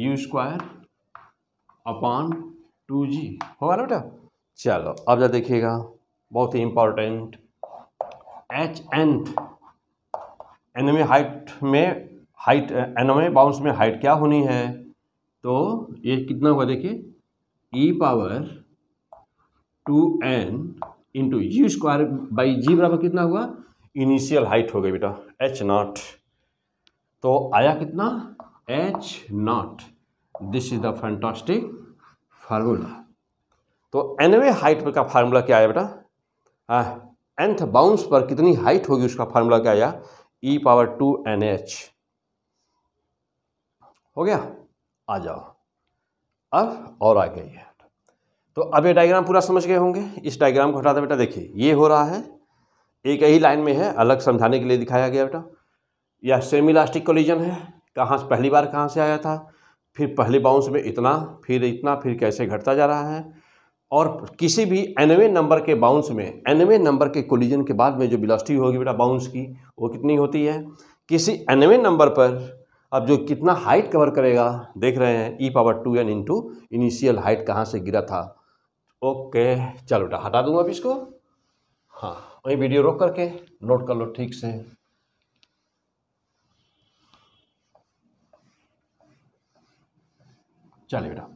u square upon 2g होगा ना बेटा। चलो अब जरा देखिएगा, बहुत ही इंपॉर्टेंट, एच nth, nवें हाइट में, हाइट nवें बाउंस में हाइट क्या होनी है, तो ये कितना हुआ देखिए, e power 2n into u square by g बराबर कितना हुआ, इनिशियल हाइट हो गई बेटा h नॉट, तो आया कितना h not, this is the fantastic formula. तो nवें हाइट का फार्मूला क्या आया बेटा, nth बाउंस पर कितनी हाइट होगी उसका फार्मूला क्या आया, e पावर 2nh हो गया। आ जाओ अब और आ गई है, तो अब ये डायग्राम पूरा समझ गए होंगे। इस डायग्राम को हटा दे बेटा, देखिए ये हो रहा है, एक ही लाइन में है, अलग समझाने के लिए दिखाया गया बेटा। यह सेमी इलास्टिक कोलिजन है, कहाँ से पहली बार कहाँ से आया था, फिर पहले बाउंस में इतना, फिर इतना, फिर कैसे घटता जा रहा है, और किसी भी nवें नंबर के बाउंस में, nवें नंबर के कोलिजन के बाद में जो वेलोसिटी होगी बेटा बाउंस की, वो कितनी होती है, किसी nवें नंबर पर अब जो कितना हाइट कवर करेगा, देख रहे हैं e power 2n into initial height कहाँ से गिरा था। ओके चलो बेटा हटा दूंगा अब इसको, हाँ वही वीडियो रोक करके नोट कर लो ठीक से। चलिए बेटा,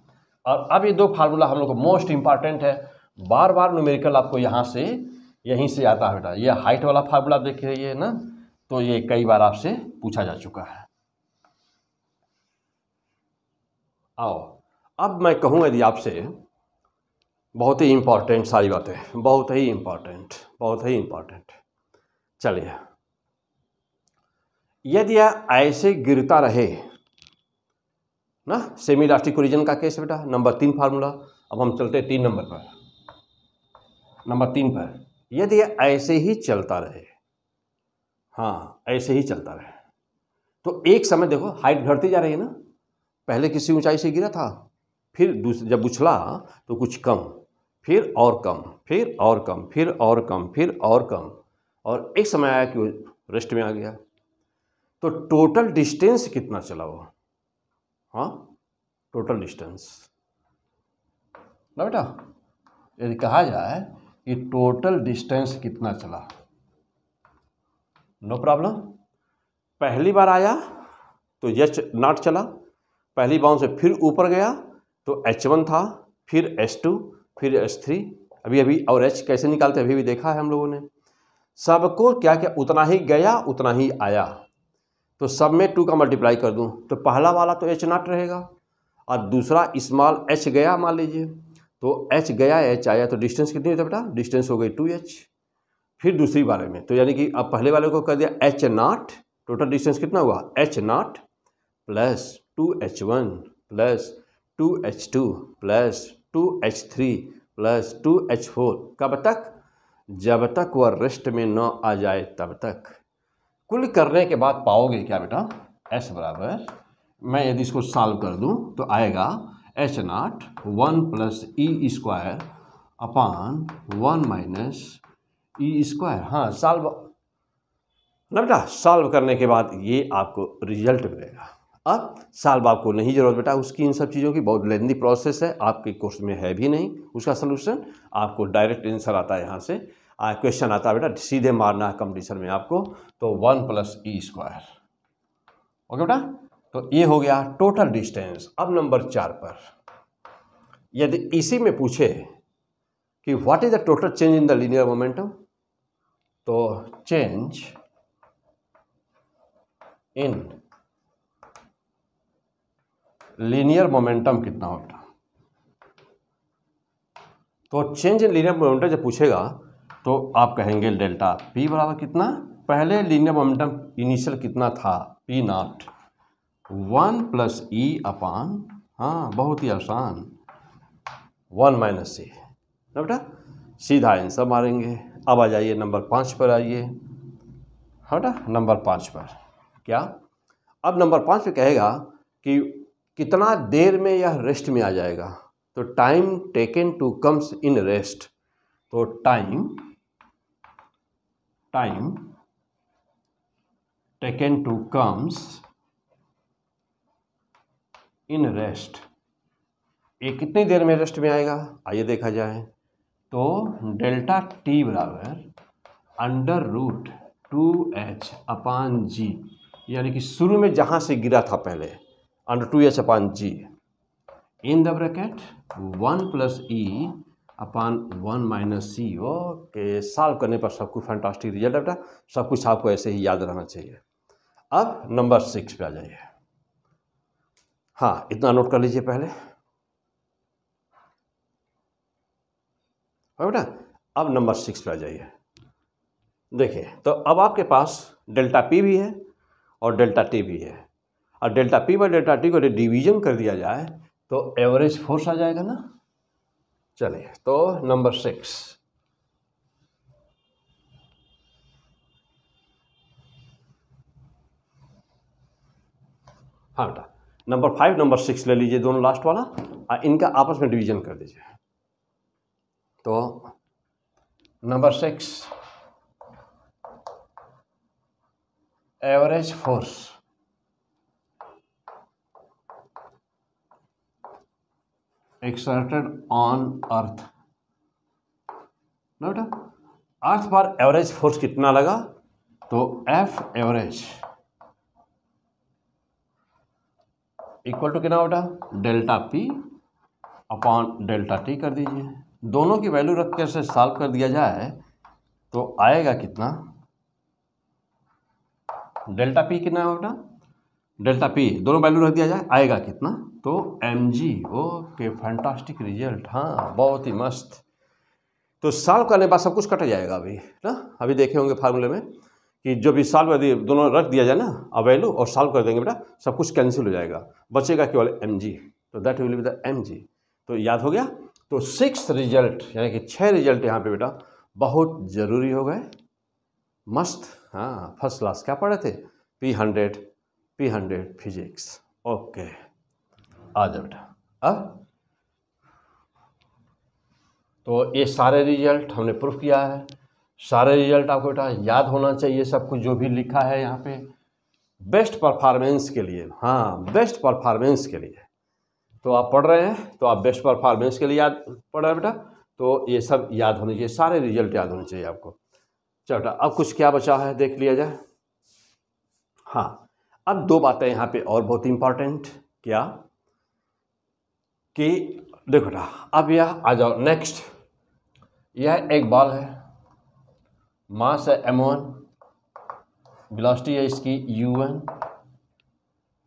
और अब ये 2 फार्मूला हम लोग को मोस्ट इंपॉर्टेंट है, बार बार न्यूमेरिकल आपको यहाँ से, यहीं से आता है बेटा। ये हाइट वाला फार्मूला देख रही है ना, तो ये कई बार आपसे पूछा जा चुका है। आओ अब मैं कहूँ यदि आपसे, बहुत ही इम्पोर्टेंट सारी बातें, बहुत ही इम्पोर्टेंट, बहुत ही इम्पोर्टेंट। चलिए, यदि यह ऐसे गिरता रहे ना, सेमी इलास्टिक कोलिजन का केस बेटा, नंबर 3 फार्मूला। अब हम चलते हैं 3 नंबर पर, नंबर 3 पर। यदि यह ऐसे ही चलता रहे, हाँ ऐसे ही चलता रहे, तो एक समय देखो हाइट घटती जा रही है ना, पहले किसी ऊंचाई से गिरा था, फिर जब उछला तो कुछ कम, फिर और कम, फिर और कम, फिर और कम, फिर और कम, और एक समय आया कि वो रेस्ट में आ गया। तो टोटल डिस्टेंस कितना चला वो, हाँ टोटल डिस्टेंस ना बेटा, यदि कहा जाए कि टोटल डिस्टेंस कितना चला, नो प्रॉब्लम। पहली बार आया तो एच नॉट चला, पहली बाउंड से फिर ऊपर गया तो H1 था, फिर H2, फिर H3, अभी अभी, और H कैसे निकालते अभी भी देखा है हम लोगों ने। सबको क्या क्या उतना ही गया उतना ही आया, तो सब में 2 का मल्टीप्लाई कर दूं तो पहला वाला तो H नॉट रहेगा, और दूसरा स्मॉल h गया मान लीजिए, तो h गया h आया, तो डिस्टेंस कितनी होता है बेटा, डिस्टेंस हो गई 2h। फिर दूसरी बारे में तो यानी कि अब पहले वाले को कर दिया h नॉट, टोटल डिस्टेंस कितना हुआ h not plus 2h1 plus 2h2 plus 2h3 plus 2h4, कब तक, जब तक वह रेस्ट में न आ जाए तब तक। कुल करने के बाद पाओगे क्या बेटा, s बराबर, मैं यदि इसको सॉल्व कर दूं तो आएगा h not 1 plus E square upon 1 minus e square. हाँ सॉल्व ना बेटा, सॉल्व करने के बाद ये आपको रिजल्ट मिलेगा। अब सॉल्व आपको नहीं जरूरत बेटा उसकी, इन सब चीज़ों की बहुत लेंदी प्रोसेस है, आपके कोर्स में है भी नहीं उसका सलूशन, आपको डायरेक्ट आंसर आता है यहाँ से, क्वेश्चन आता है बेटा, सीधे मारना है कंपटीशन में आपको, तो 1 प्लस ई स्क्वायर। ओके बेटा, तो ये हो गया टोटल डिस्टेंस। अब नंबर 4 पर यदि इसी में पूछे कि what is the total change in the linear momentum, तो चेंज इन लीनियर मोमेंटम कितना होता, तो चेंज इन लीनियर मोमेंटम जब पूछेगा तो आप कहेंगे डेल्टा पी बराबर कितना, पहले लीनियर मोमेंटम इनिशियल कितना था पी नॉट 1 प्लस ई अपान, हाँ बहुत ही आसान, 1 माइनस सी ना बेटा, सीधा आंसर मारेंगे। अब आ जाइए नंबर 5 पर आइए, हाँ बेटा नंबर 5 पर क्या, अब नंबर 5 पे कहेगा कि कितना देर में यह रेस्ट में आ जाएगा, तो time taken to comes in rest, तो time taken to comes in rest, ये कितनी देर में रेस्ट में आएगा, आइए देखा जाए। तो डेल्टा टी बराबर under root 2h upon G, यानी कि शुरू में जहाँ से गिरा था पहले under 2h upon G, in the bracket 1 plus E upon 1 minus C. Okay, solve करने पर सब कुछ फैंटास्टिक रिजल्ट है बेटा, सब कुछ आपको ऐसे ही याद रहना चाहिए। अब नंबर 6 पे आ जाइए, हाँ इतना नोट कर लीजिए पहले, हाँ बेटा। अब नंबर 6 पे आ जाइए, देखिए तो अब आपके पास डेल्टा पी भी है और डेल्टा टी भी है, और delta P by delta T को डिवीजन कर दिया जाए तो एवरेज फोर्स आ जाएगा ना। चलिए तो नंबर 6, हाँ बेटा नंबर 5 नंबर 6 ले लीजिए दोनों लास्ट वाला, और इनका आपस में डिवीजन कर दीजिए। तो number 6 average force exerted on earth ना बेटा, अर्थ पर एवरेज फोर्स कितना लगा, तो एफ एवरेज इक्वल टू कितना बेटा, delta P upon delta T कर दीजिए, दोनों की वैल्यू रख कर से सॉल्व कर दिया जाए तो आएगा कितना, डेल्टा पी कितना है बेटा डेल्टा पी दोनों वैल्यू रख दिया जाए, आएगा कितना, तो mg। ओके, फैंटास्टिक रिजल्ट, हाँ बहुत ही मस्त। तो सॉल्व करने के बाद सब कुछ कट जाएगा अभी ना, अभी देखे होंगे फार्मूले में कि जो भी सॉल्व यदि दोनों रख दिया जाए ना अब वैल्यू और सॉल्व कर देंगे बेटा, सब कुछ कैंसिल हो जाएगा, बचेगा केवल mg, तो that will be the mg। तो याद हो गया। तो 6 रिजल्ट यानी कि 6 रिजल्ट यहाँ पे बेटा बहुत ज़रूरी हो गए, मस्त, हाँ फर्स्ट क्लास। क्या पढ़े थे, P100 फिजिक्स। ओके, आ जाओ बेटा। अब तो ये सारे रिजल्ट हमने प्रूफ किया है, सारे रिजल्ट आपको बेटा याद होना चाहिए, सब कुछ जो भी लिखा है यहाँ पे बेस्ट परफॉर्मेंस के लिए, हाँ बेस्ट परफॉर्मेंस के लिए। तो आप पढ़ रहे हैं तो आप बेस्ट परफॉर्मेंस के लिए याद पढ़ रहे हैं बेटा, तो ये सब याद होने चाहिए, सारे रिजल्ट याद होने चाहिए आपको। चलो बेटा, अब कुछ क्या बचा है देख लिया जाए। हाँ, अब 2 बातें यहाँ पे और बहुत इंपॉर्टेंट, क्या कि देखो बेटा, अब यह आ जाओ नेक्स्ट। यह एक बॉल है, मास है m1, वेलोसिटी है इसकी u1,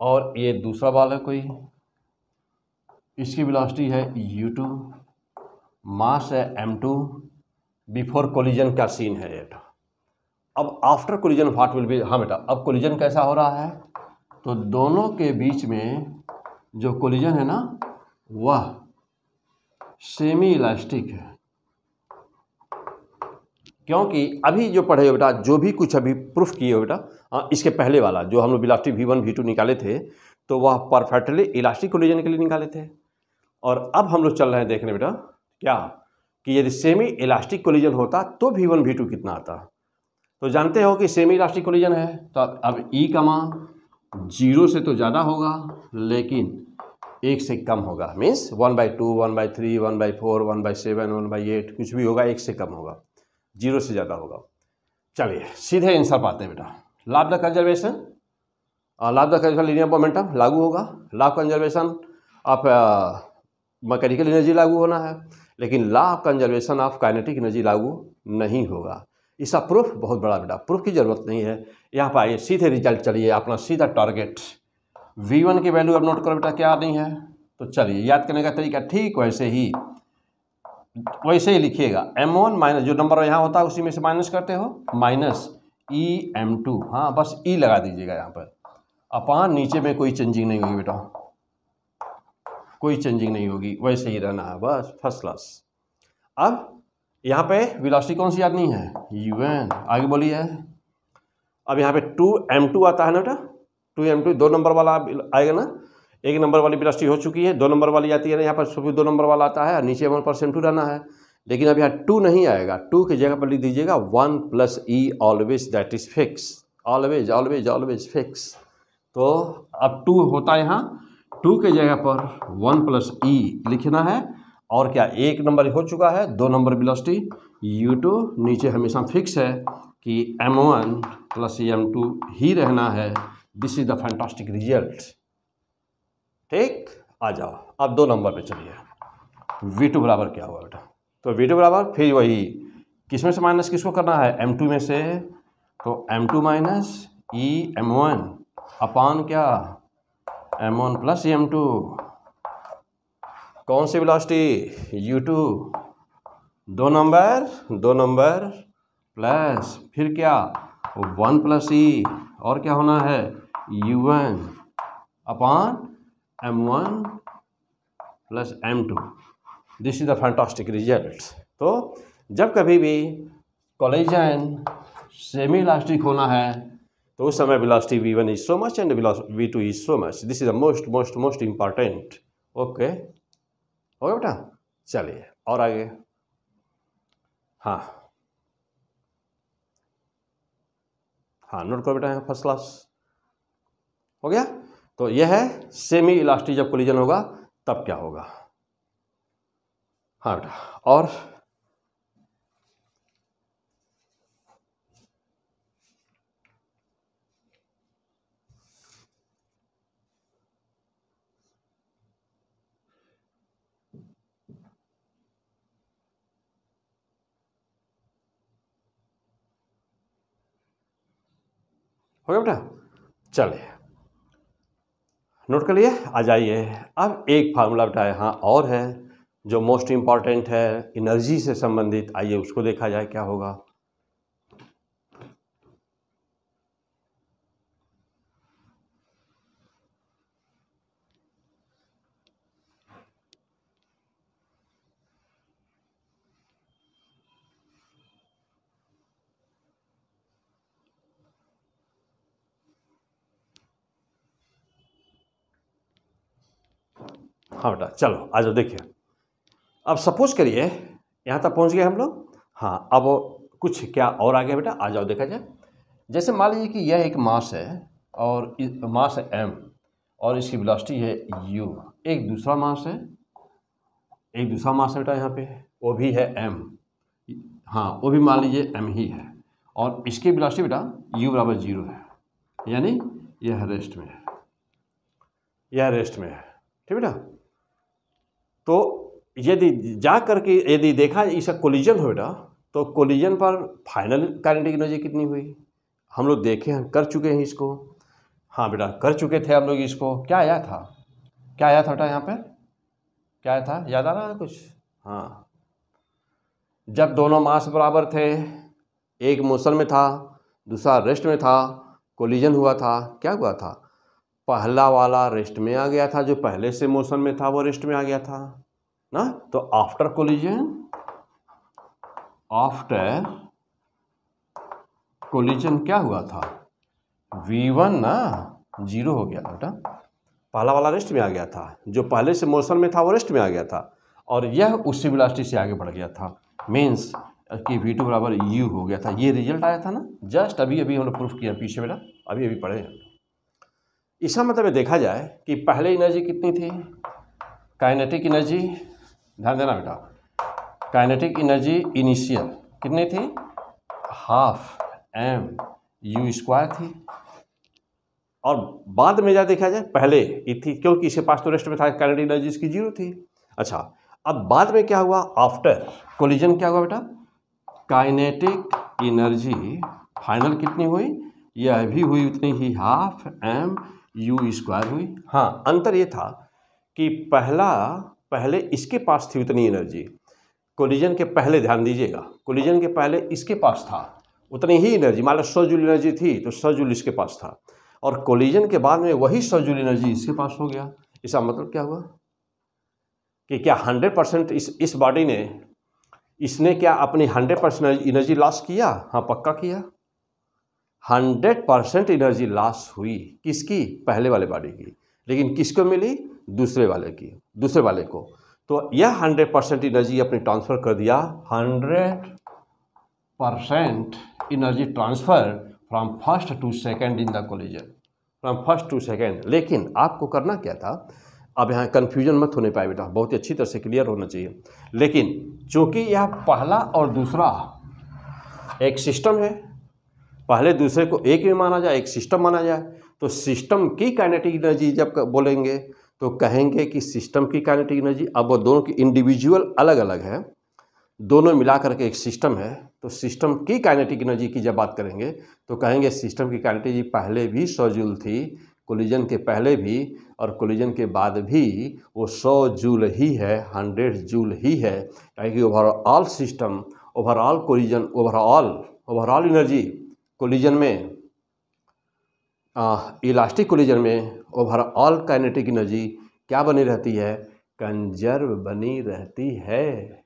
और ये दूसरा बॉल है कोई, इसकी वेलोसिटी है u2, मास है m2। बिफोर कोलिजन का सीन है ये। अब after collision what will be, हाँ बेटा अब कोलिजन कैसा हो रहा है, तो दोनों के बीच में जो कोलिजन है ना वह सेमी इलास्टिक है, क्योंकि अभी जो पढ़े हो बेटा, जो भी कुछ अभी प्रूफ किए हो बेटा, इसके पहले वाला जो हम लोग वेलोसिटी v1 v2 निकाले थे, तो वह परफेक्टली इलास्टिक कोलिजन के लिए निकाले थे। और अब हम लोग चल रहे हैं देखने बेटा क्या, कि यदि सेमी इलास्टिक कोलिजन होता तो v1 v2 कितना आता। तो जानते हो कि सेमी इलास्टिक कोलिजन है, तो अब ई का मान 0 से तो ज़्यादा होगा लेकिन 1 से कम होगा, मीन्स 1/2 1/3 1/4 1/7 1/8 कुछ भी होगा, 1 से कम होगा, 0 से ज़्यादा होगा। चलिए सीधे आंसर पाते हैं बेटा। Law of the conservation, law of the conservation linear momentum लागू होगा, law of conservation of mechanical energy लागू होना है, लेकिन law of conservation of kinetic energy लागू नहीं होगा। इसका प्रूफ बहुत बड़ा बेटा, प्रूफ की ज़रूरत नहीं है। यहाँ पर आइए सीधे रिजल्ट, चलिए अपना सीधा टारगेट v1 की वैल्यू अब नोट करो बेटा क्या नहीं है। तो चलिए याद करने का तरीका ठीक वैसे ही लिखिएगा, m1 माइनस जो नंबर यहाँ होता है उसी में से माइनस करते हो, माइनस m2, हाँ बस ई लगा दीजिएगा यहाँ पर, अपान नीचे में कोई चेंजिंग नहीं होगी बेटा, कोई चेंजिंग नहीं होगी, वैसे ही रहना है बस, फर्स्ट क्लास। अब यहाँ पे वेलोसिटी कौन सी याद नहीं है, u1, आगे बोलिए। अब यहाँ पे 2m2 आता है ना बेटा, 2m2 2 नंबर वाला आएगा ना, 1 नंबर वाली वेलोसिटी हो चुकी है, 2 नंबर वाली आती है ना, यहाँ पर सभी 2 नंबर वाला आता है, नीचे 1% रहना है, लेकिन अब यहाँ 2 नहीं आएगा, 2 की जगह पर लिख दीजिएगा 1 + e always that is fix, always always always fix. तो अब 2 होता है यहाँ, 2 की जगह पर 1 + e लिखना है, और क्या 1 नंबर हो चुका है, 2 नंबर वेलोसिटी u2 नीचे हमेशा फिक्स है कि m1 + m2 ही रहना है। This is the fantastic result. ठीक, आ जाओ अब 2 नंबर पे चलिए, v2 बराबर क्या हुआ बेटा, तो v2 बराबर फिर वही किस में से माइनस किसको करना है, m2 में से, तो m2 - e m1 अपान क्या m1 + m2, कौन सी वेलोसिटी u2, 2 नंबर प्लस फिर क्या 1 + e, और क्या होना है u1 upon m1 + m2। This is the fantastic result. तो जब कभी भी कोलिजन सेमी इलास्टिक होना है तो उस समय velocity v1 is so much and v2 is so much, this is the most important. Okay हो गया बेटा, चलिए और आगे। हाँ हाँ नोट करो बेटा, यहाँ फर्स्ट क्लास हो गया। तो यह है सेमी इलास्टिक जब कोलिजन होगा तब क्या होगा। हाँ बेटा, और हो गया बेटा, चलिए नोट कर लिए। आ जाइए, अब एक फार्मूला बेटा यहाँ और है जो मोस्ट इम्पॉर्टेंट है एनर्जी से संबंधित, आइए उसको देखा जाए क्या होगा। हाँ बेटा चलो आ जाओ। देखिए अब सपोज करिए यहाँ तक पहुँच गए हम लोग। हाँ अब कुछ क्या और आ गया बेटा, आ जाओ देखा जाए। जैसे मान लीजिए कि यह एक मास है और मास है m और इसकी वेलोसिटी है u। एक दूसरा मास है, एक दूसरा मास है बेटा यहाँ पे, वो भी है m। हाँ वो भी मान लीजिए m ही है और इसकी वेलोसिटी बेटा u बराबर 0 है, यानी यह रेस्ट में है, यह रेस्ट में है। ठीक बेटा। तो यदि जा करके यदि देखा इसका कोलिजन हो बेटा, तो कोलिजन पर फाइनल काइनेटिक एनर्जी कितनी हुई हम लोग देखे हैं, कर चुके हैं इसको। हाँ बेटा कर चुके थे हम लोग इसको। क्या आया था, क्या आया था बेटा यहाँ पे, क्या आया था, याद आ रहा है कुछ? हाँ जब दोनों मास बराबर थे, एक मोशन में था दूसरा रेस्ट में था, कोलिजन हुआ था, क्या हुआ था, पहला वाला रेस्ट में आ गया था, जो पहले से मोशन में था वो रेस्ट में आ गया था ना। तो आफ्टर कोलिजन, आफ्टर कोलिजन क्या हुआ था, v1 ना 0 हो गया था बेटा, पहला वाला रेस्ट में आ गया था, जो पहले से मोशन में था वो रेस्ट में आ गया था और यह उसी वेलोसिटी से आगे बढ़ गया था। मीन्स कि v2 बराबर u हो गया था। ये रिजल्ट आया था ना, जस्ट अभी अभी हमने प्रूफ किया पीछे बेटा, अभी अभी पढ़े। इसका मतलब ये देखा जाए कि पहले एनर्जी कितनी थी, काइनेटिक एनर्जी, ध्यान देना बेटा, काइनेटिक एनर्जी इनिशियल कितनी थी, हाफ m(u²) थी। और बाद में जा देखा जाए पहले ये थी, क्योंकि इसके पास तो रेस्ट में था, काइनेटिक एनर्जी इसकी 0 थी। अच्छा अब बाद में क्या हुआ, आफ्टर कोलिजन क्या हुआ बेटा, काइनेटिक एनर्जी फाइनल कितनी हुई, यह भी हुई उतनी ही, हाफ m(u²) हुई। हाँ अंतर ये था कि पहले इसके पास थी उतनी एनर्जी, कोलिजन के पहले ध्यान दीजिएगा, कोलिजन के पहले इसके पास था उतनी ही एनर्जी, मान लो 100 जूल एनर्जी थी तो 100 जूल इसके पास था, और कोलिजन के बाद में वही 100 जूल एनर्जी इसके पास हो गया। इसका मतलब क्या हुआ कि क्या 100% इस बॉडी ने, इसने क्या अपनी 100% एनर्जी लॉस किया, हाँ पक्का किया। 100% एनर्जी लॉस हुई किसकी, पहले वाले बॉडी की, लेकिन किसको मिली, दूसरे वाले की, दूसरे वाले को। तो यह 100% एनर्जी अपने ट्रांसफ़र कर दिया, 100% energy transfer from first to second in the collision, from first to second. लेकिन आपको करना क्या था, अब यहाँ कन्फ्यूजन मत होने पाए बेटा, बहुत ही अच्छी तरह से क्लियर होना चाहिए। लेकिन चूँकि यह पहला और दूसरा एक सिस्टम है, पहले दूसरे को एक में माना जाए, एक सिस्टम माना जाए, तो सिस्टम की काइनेटिक एनर्जी जब बोलेंगे तो कहेंगे कि सिस्टम की काइनेटिक एनर्जी, अब वो दोनों की इंडिविजुअल अलग अलग है, दोनों मिला करके एक सिस्टम है, तो सिस्टम की काइनेटिक एनर्जी की जब बात करेंगे तो कहेंगे सिस्टम की काइनेटिक एनर्जी पहले भी 100 जूल थी, कोलिजन के पहले भी और कोलिजन के बाद भी वो 100 जूल ही है, 100 जूल ही है, क्योंकि overall system, overall collision, overall energy collision में, इलास्टिक कोलिजन में ओवरऑल काइनेटिक एनर्जी क्या बनी रहती है, कंजर्व बनी रहती है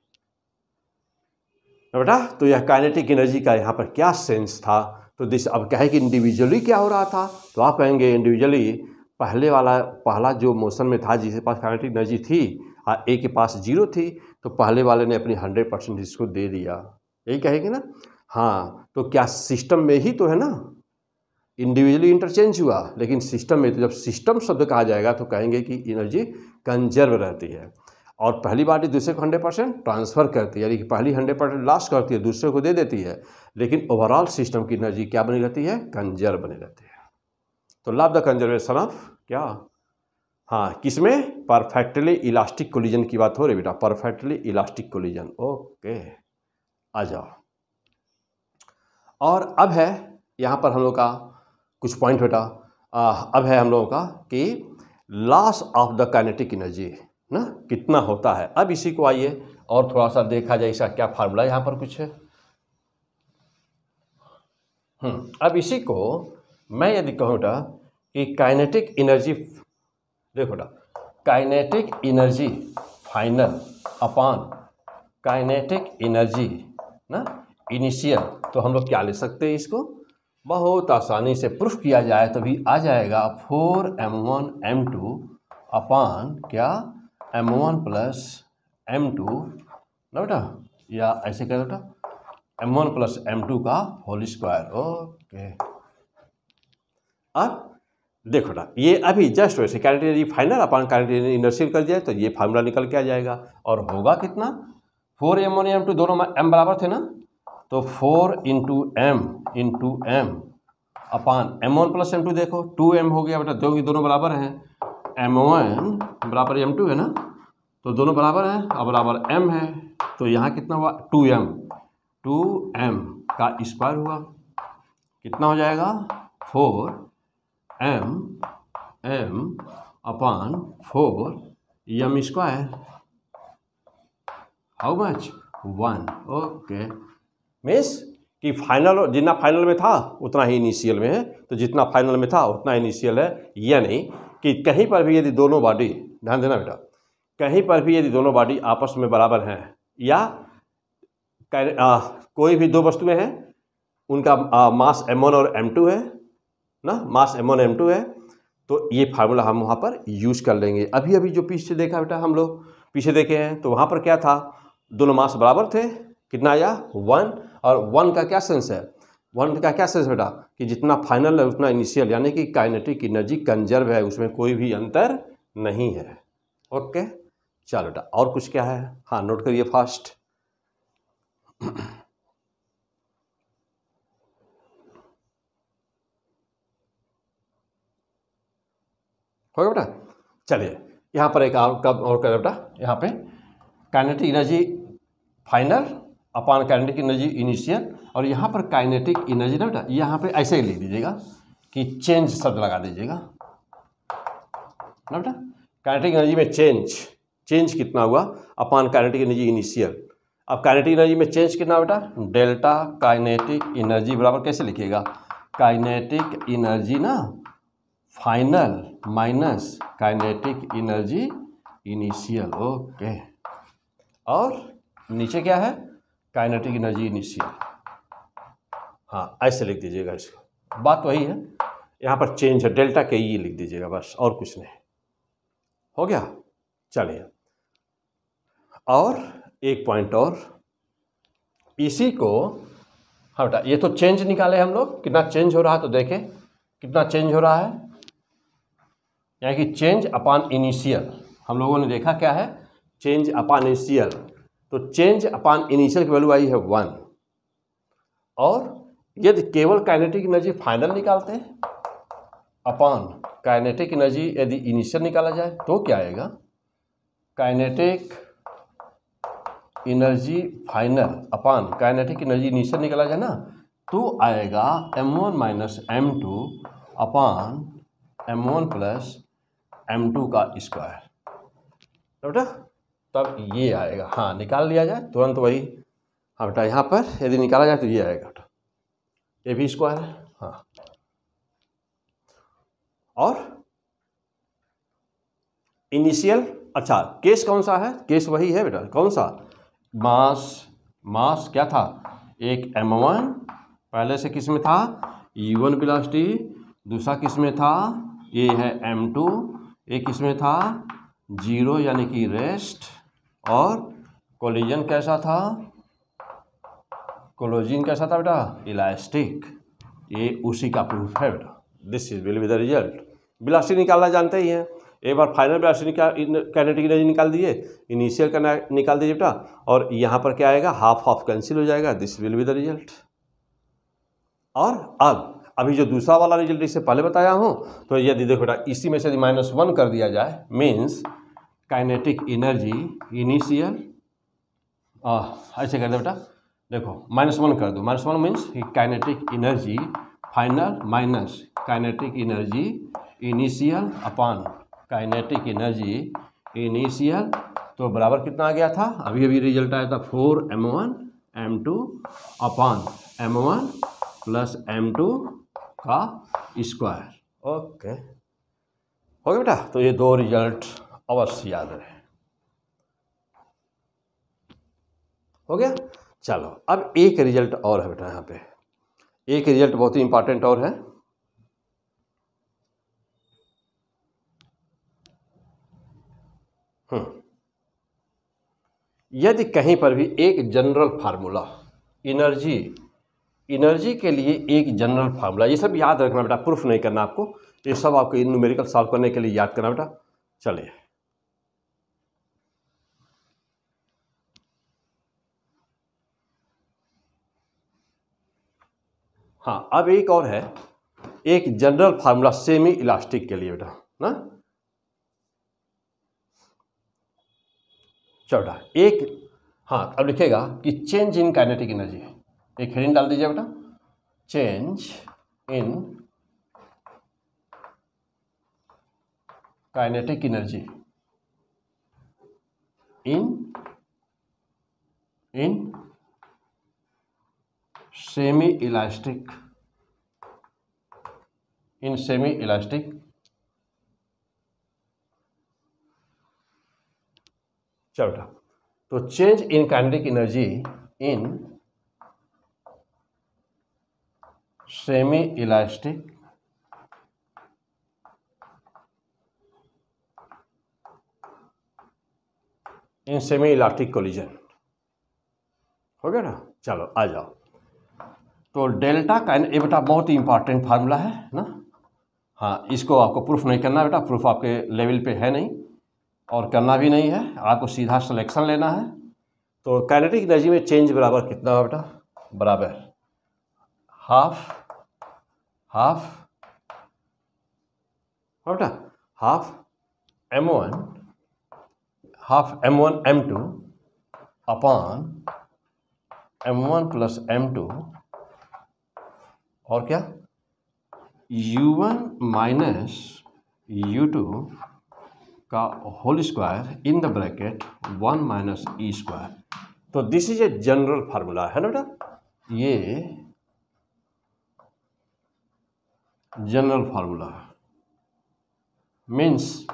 बेटा। तो यह काइनेटिक एनर्जी का यहाँ पर क्या सेंस था, तो दिस अब क्या है कि इंडिविजुअली क्या हो रहा था, तो आप कहेंगे इंडिविजुअली पहला जो मोशन में था जिसके पास काइनेटिक एनर्जी थी, ए के पास 0 थी, तो पहले वाले ने अपनी 100% इसको दे दिया, यही कहेंगे ना। हाँ तो क्या सिस्टम में ही तो है ना, इंडिविजुअली इंटरचेंज हुआ, लेकिन सिस्टम में, तो जब सिस्टम शब्द कहा जाएगा तो कहेंगे कि एनर्जी कंजर्व रहती है, और पहली बार दूसरे को 100% ट्रांसफ़र करती है, यानी कि पहली 100% लॉस करती है, दूसरे को दे देती है, लेकिन ओवरऑल सिस्टम की एनर्जी क्या बनी रहती है, कंजर्व बनी रहती है। तो लव द कंजर्वेशन ऑफ क्या, हाँ किसमें, परफेक्टली इलास्टिक कोलिजन की बात हो रही बेटा, परफेक्टली इलास्टिक कोलिजन। ओके आ जाओ। और अब है यहाँ पर हम लोग का कुछ पॉइंट बेटा, अब है हम लोगों का कि loss of the kinetic energy ना कितना होता है। अब इसी को आइए और थोड़ा सा देखा जाए इसका क्या फार्मूला यहाँ पर कुछ है। अब इसी को मैं यदि कहूँ बेटा कि काइनेटिक एनर्जी, देखो बेटा काइनेटिक एनर्जी फाइनल अपान काइनेटिक एनर्जी ना इनिशियल, तो हम लोग क्या ले सकते हैं, इसको बहुत आसानी से प्रूफ किया जाए तो भी आ जाएगा 4m1 m2 अपान क्या m1 प्लस m2 ना बेटा, या ऐसे कर बेटा m1 प्लस m2 का होल स्क्वायर। ओके अब देखो बेटा ये अभी जस्ट वैसे काइनेटिक एनर्जी फाइनल अपान काइनेटिक एनर्जी इनर्शियल कर दिया तो ये फार्मूला निकल के आ जाएगा और होगा कितना 4m1 m2 दोनों m बराबर थे ना, तो 4 इंटू m अपान m1 प्लस m2, देखो 2m हो गया बेटा, दोनों बराबर हैं, m1 बराबर m2 है ना, तो दोनों बराबर हैं और बराबर m है, तो यहाँ कितना हुआ 2m का स्क्वायर हुआ, कितना हो जाएगा 4m upon 4m square, how much 1। Okay means कि फाइनल जितना फाइनल में था उतना ही इनिशियल में है, तो जितना फाइनल में था उतना इनिशियल है, यानी कि कहीं पर भी यदि दोनों बॉडी, ध्यान देना बेटा, कहीं पर भी यदि दोनों बॉडी आपस में बराबर हैं या कोई भी दो वस्तुएं हैं उनका मास m1 और m2 है ना, मास m1 m2 है, तो ये फार्मूला हम वहाँ पर यूज कर लेंगे। अभी अभी जो पीछे देखा बेटा हम लोग पीछे देखे हैं तो वहाँ पर क्या था, दोनों मास बराबर थे, कितना आया 1, और 1 का क्या सेंस है, 1 का क्या सेंस बेटा कि जितना फाइनल है उतना इनिशियल, यानी कि काइनेटिक एनर्जी कंजर्व है, उसमें कोई भी अंतर नहीं है। ओके चलो बेटा और कुछ क्या है, हाँ नोट करिए फास्ट। हो गया बेटा, चलिए यहाँ पर एक और कर बेटा, यहाँ पे काइनेटिक एनर्जी फाइनल अपान काइनेटिक एनर्जी इनिशियल, और यहाँ पर काइनेटिक एनर्जी ना बेटा यहाँ पे ऐसे ही लिख दीजिएगा कि चेंज शब्द लगा दीजिएगा ना बेटा, काइनेटिक एनर्जी में चेंज कितना हुआ अपान काइनेटिक एनर्जी इनिशियल। अब काइनेटिक एनर्जी में चेंज कितना बेटा, डेल्टा काइनेटिक एनर्जी बराबर कैसे लिखिएगा, काइनेटिक एनर्जी ना final minus kinetic energy initial. Okay और नीचे क्या है, काइनेटिक एनर्जी इनिशियल, हाँ ऐसे लिख दीजिएगा इसको, बात वही है, यहाँ पर चेंज है डेल्टा के ई लिख दीजिएगा बस, और कुछ नहीं। हो गया, चलिए और एक पॉइंट और, इसी को हाँ बेटा ये तो चेंज निकाले हम लोग, कितना चेंज हो रहा है तो देखें कितना चेंज हो रहा है, यानी कि चेंज अपान इनिशियल हम लोगों ने देखा क्या है, चेंज अपान इनिशियल, तो चेंज अपान इनिशियल की वैल्यू आई है 1, और यदि केवल काइनेटिक एनर्जी फाइनल निकालते हैं अपान काइनेटिक एनर्जी यदि इनिशियल निकाला जाए तो क्या आएगा, काइनेटिक एनर्जी फाइनल अपान काइनेटिक एनर्जी इनिशियल निकाला जाए ना तो आएगा m1 माइनस m2 अपान m1 प्लस m2 का स्क्वायर बेटा, तब ये आएगा, हाँ निकाल लिया जाए तुरंत वही, हाँ बेटा यहाँ पर यदि निकाला जाए तो ये आएगा बेटा, ये भी स्क्वायर है, हाँ और इनिशियल, अच्छा केस कौन सा है, केस वही है बेटा, कौन सा, मास क्या था, एक m1 पहले से किस में था u1 वेलोसिटी, दूसरा किस में था ये है m2, एक इसमें था 0 यानी कि रेस्ट, और कोलिजन कैसा था, कोलिजन कैसा था बेटा, इलास्टिक, ये उसी का प्रूफ है बेटा, this is will be the result. Velocity निकालना जानते ही हैं, एक बार फाइनल वेलोसिटी काइनेटिक एनर्जी निकाल दीजिए, इनिशियल का निकाल दीजिए बेटा, और यहाँ पर क्या आएगा, हाफ कैंसिल हो जाएगा, this will be the result. और अब अभी जो दूसरा वाला रिजल्ट इससे पहले बताया हूँ, तो यदि देखो बेटा इसी में से यदि -1 कर दिया जाए मीन्स काइनेटिक एनर्जी इनिशियल, ऐसे कर दो बेटा, देखो -1 कर दो, -1 means kinetic energy final minus kinetic energy initial upon kinetic energy initial, तो बराबर कितना आ गया था, अभी अभी रिजल्ट आया था 4m1 m2 upon m1 plus m2 का स्क्वायर। ओके, हो गया बेटा। तो ये दो रिजल्ट अवश्य याद रहे। हो गया। चलो अब एक रिजल्ट और है बेटा, यहाँ पे एक रिजल्ट बहुत ही इंपॉर्टेंट और है। यदि कहीं पर भी एक जनरल फार्मूला एनर्जी के लिए एक जनरल फार्मूला, ये सब याद रखना बेटा, प्रूफ नहीं करना आपको, ये सब आपको न्यूमेरिकल सॉल्व करने के लिए याद करना बेटा। चलिए, हाँ अब एक और है, एक जनरल फार्मूला सेमी इलास्टिक के लिए बेटा ना। चौथा एक, हाँ अब लिखेगा कि चेंज इन काइनेटिक एनर्जी, एक हेडिंग डाल दीजिए बेटा, change in kinetic energy in semi elastic चौथा, तो change in kinetic energy in semi elastic collision. हो गया ना। चलो आ जाओ, तो डेल्टा काइन, ये बेटा बहुत ही इंपॉर्टेंट फार्मूला है ना। हाँ, इसको आपको प्रूफ नहीं करना बेटा, प्रूफ आपके लेवल पे है नहीं और करना भी नहीं है, आपको सीधा सिलेक्शन लेना है। तो काइनेटिक एनर्जी में चेंज बराबर कितना होगा बेटा, बराबर हाफ बेटा half m1 m2 upon m1 plus m2 और क्या u1 माइनस u2 का whole square in the bracket 1 minus e square. तो this is a general formula है ना बेटा, ये जनरल फार्मूला मीन्स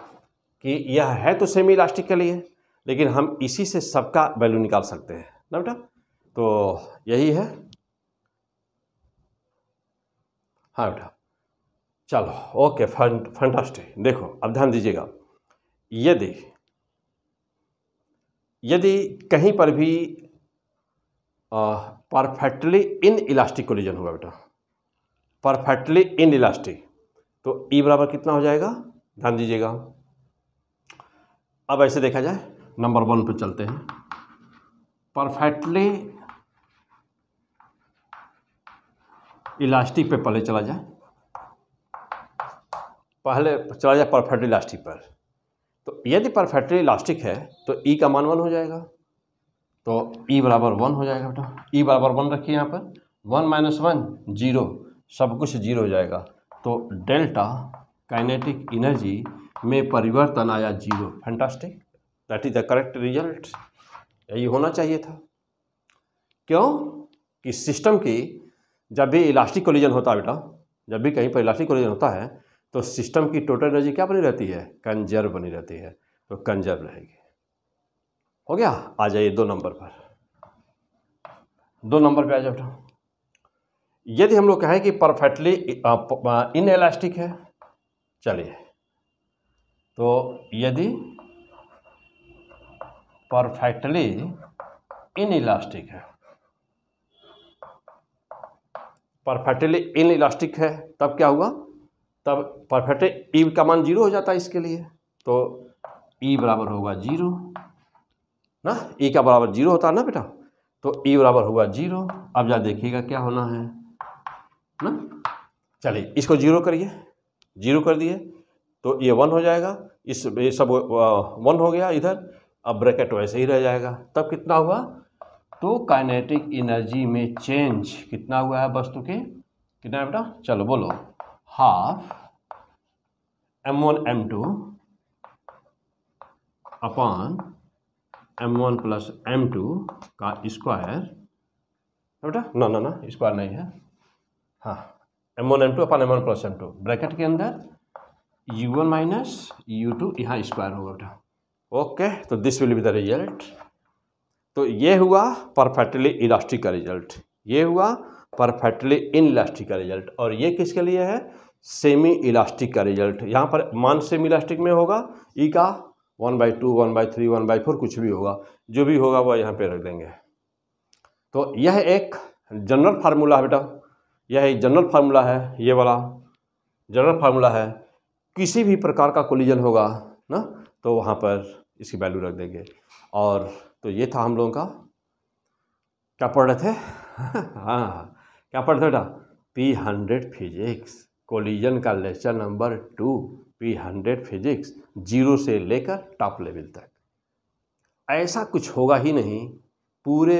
कि यह है तो सेमी इलास्टिक के लिए, लेकिन हम इसी से सबका वैल्यू निकाल सकते हैं ना बेटा। तो यही है। हाँ बेटा, चलो ओके, फैंटास्टिक। देखो अब ध्यान दीजिएगा, यदि कहीं पर भी परफेक्टली इन इलास्टिक कोलिजन होगा बेटा, परफेक्टली इन इलास्टिक, तो ई बराबर कितना हो जाएगा, ध्यान दीजिएगा। अब ऐसे देखा जाए, नंबर 1 पे चलते हैं। परफेक्टली इलास्टिक पे पहले चला जाए, परफेक्टली इलास्टिक पर। तो यदि परफेक्टली इलास्टिक है तो ई का मान 1 हो जाएगा, तो ई बराबर 1 हो जाएगा बेटा। ई बराबर 1 रखिए यहाँ पर, 1 माइनस 1 0, सब कुछ 0 हो जाएगा। तो डेल्टा काइनेटिक एनर्जी में परिवर्तन आया 0। Fantastic, that is the correct result. यही होना चाहिए था। क्यों कि सिस्टम की जब भी इलास्टिक कोलिजन होता है बेटा, जब भी कहीं पर इलास्टिक कोलिजन होता है तो सिस्टम की टोटल एनर्जी क्या बनी रहती है, कंजर्व बनी रहती है, तो कंजर्व रहेगी। हो गया। आ जाइए 2 नंबर पर, 2 नंबर पे आ जाओ बेटा। यदि हम लोग कहें कि परफेक्टली इन इलास्टिक है, चलिए, तो यदि परफेक्टली इन इलास्टिक है, परफेक्टली इन इलास्टिक है, तब क्या हुआ, तब परफेक्टली ई का मान 0 हो जाता है इसके लिए। तो ई बराबर होगा 0 ना, ई का बराबर 0 होता है ना बेटा, तो ई बराबर होगा 0। अब जा देखिएगा क्या होना है ना। चलिए इसको 0 करिए, 0 कर दिए तो ये 1 हो जाएगा, ये सब 1 हो गया इधर। अब ब्रैकेट वैसे ही रह जाएगा। तब कितना हुआ, तो काइनेटिक एनर्जी में चेंज कितना हुआ है वस्तु के, कितना है बेटा, चलो बोलो, half m1 m2 upon m1 plus m2 का स्क्वायर, बेटा ना ना ना स्क्वायर नहीं है, हाँ m1 m2 upon m1 plus m2 bracket के अंदर u1 माइनस u2 यहाँ स्क्वायर होगा बेटा। ओके, तो this will be the result. तो ये हुआ परफेक्टली इलास्टिक का रिजल्ट, ये हुआ परफेक्टली इनइलास्टिक का रिजल्ट, और ये किसके लिए है, सेमी इलास्टिक का रिजल्ट। यहाँ पर मान सेमी इलास्टिक में होगा ई का 1/2 1/3 1/4 कुछ भी होगा, जो भी होगा वह यहाँ पे रख देंगे। तो यह एक जनरल फार्मूला है बेटा, यह एक जनरल फार्मूला है, ये वाला जनरल फार्मूला है। किसी भी प्रकार का कोलिजन होगा ना तो वहाँ पर इसकी वैल्यू रख देंगे। और तो ये था हम लोगों का, क्या पढ़ रहे थे हाँ क्या पढ़ रहे थे बेटा, P100 फिजिक्स कोलिजन का लेक्चर नंबर 2 P100 फिजिक्स, 0 से लेकर टॉप लेवल तक। ऐसा कुछ होगा ही नहीं, पूरे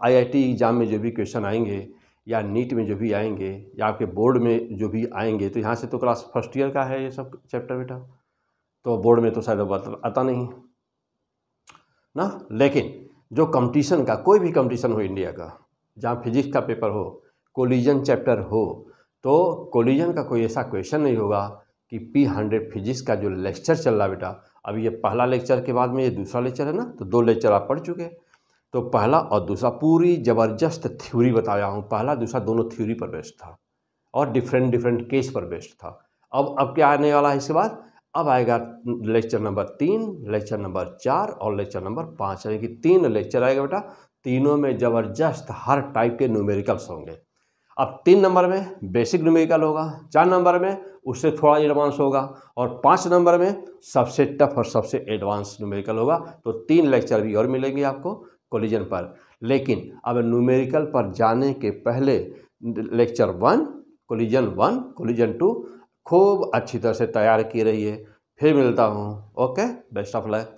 IIT एग्जाम में जो भी क्वेश्चन आएंगे या नीट में जो भी आएंगे या आपके बोर्ड में जो भी आएंगे, तो यहाँ से तो क्लास फर्स्ट ईयर का है ये सब चैप्टर बेटा, तो बोर्ड में तो शायद आता नहीं ना। लेकिन जो कंपटीशन का, कोई भी कंपटीशन हो इंडिया का, जहाँ फिजिक्स का पेपर हो, कोलिजन चैप्टर हो, तो कोलिजन का कोई ऐसा क्वेश्चन नहीं होगा कि P100 फिजिक्स का जो लेक्चर चल रहा बेटा, अभी ये पहला लेक्चर के बाद में ये दूसरा लेक्चर है ना, तो 2 लेक्चर आप पढ़ चुके। तो पहला और दूसरा पूरी ज़बरदस्त थ्योरी बताया हूँ, पहला दूसरा दोनों थ्योरी पर बेस्ड था और डिफरेंट केस पर बेस्ड था। अब क्या आने वाला है इसके बाद, अब आएगा लेक्चर नंबर 3, लेक्चर नंबर 4 और लेक्चर नंबर 5, यानी कि 3 लेक्चर आएगा बेटा। तीनों में ज़बरदस्त हर टाइप के न्यूमेरिकल्स होंगे। अब 3 नंबर में बेसिक न्यूमेरिकल होगा, 4 नंबर में उससे थोड़ा एडवांस होगा, और 5 नंबर में सबसे टफ और सबसे एडवांस न्यूमेरिकल होगा। तो 3 लेक्चर भी और मिलेंगे आपको कोलिजन पर। लेकिन अब न्यूमेरिकल पर जाने के पहले लेक्चर 1 कोलिजन 1 कोलिजन 2 खूब अच्छी तरह से तैयार की रहिए। फिर मिलता हूँ, ओके, बेस्ट ऑफ लक।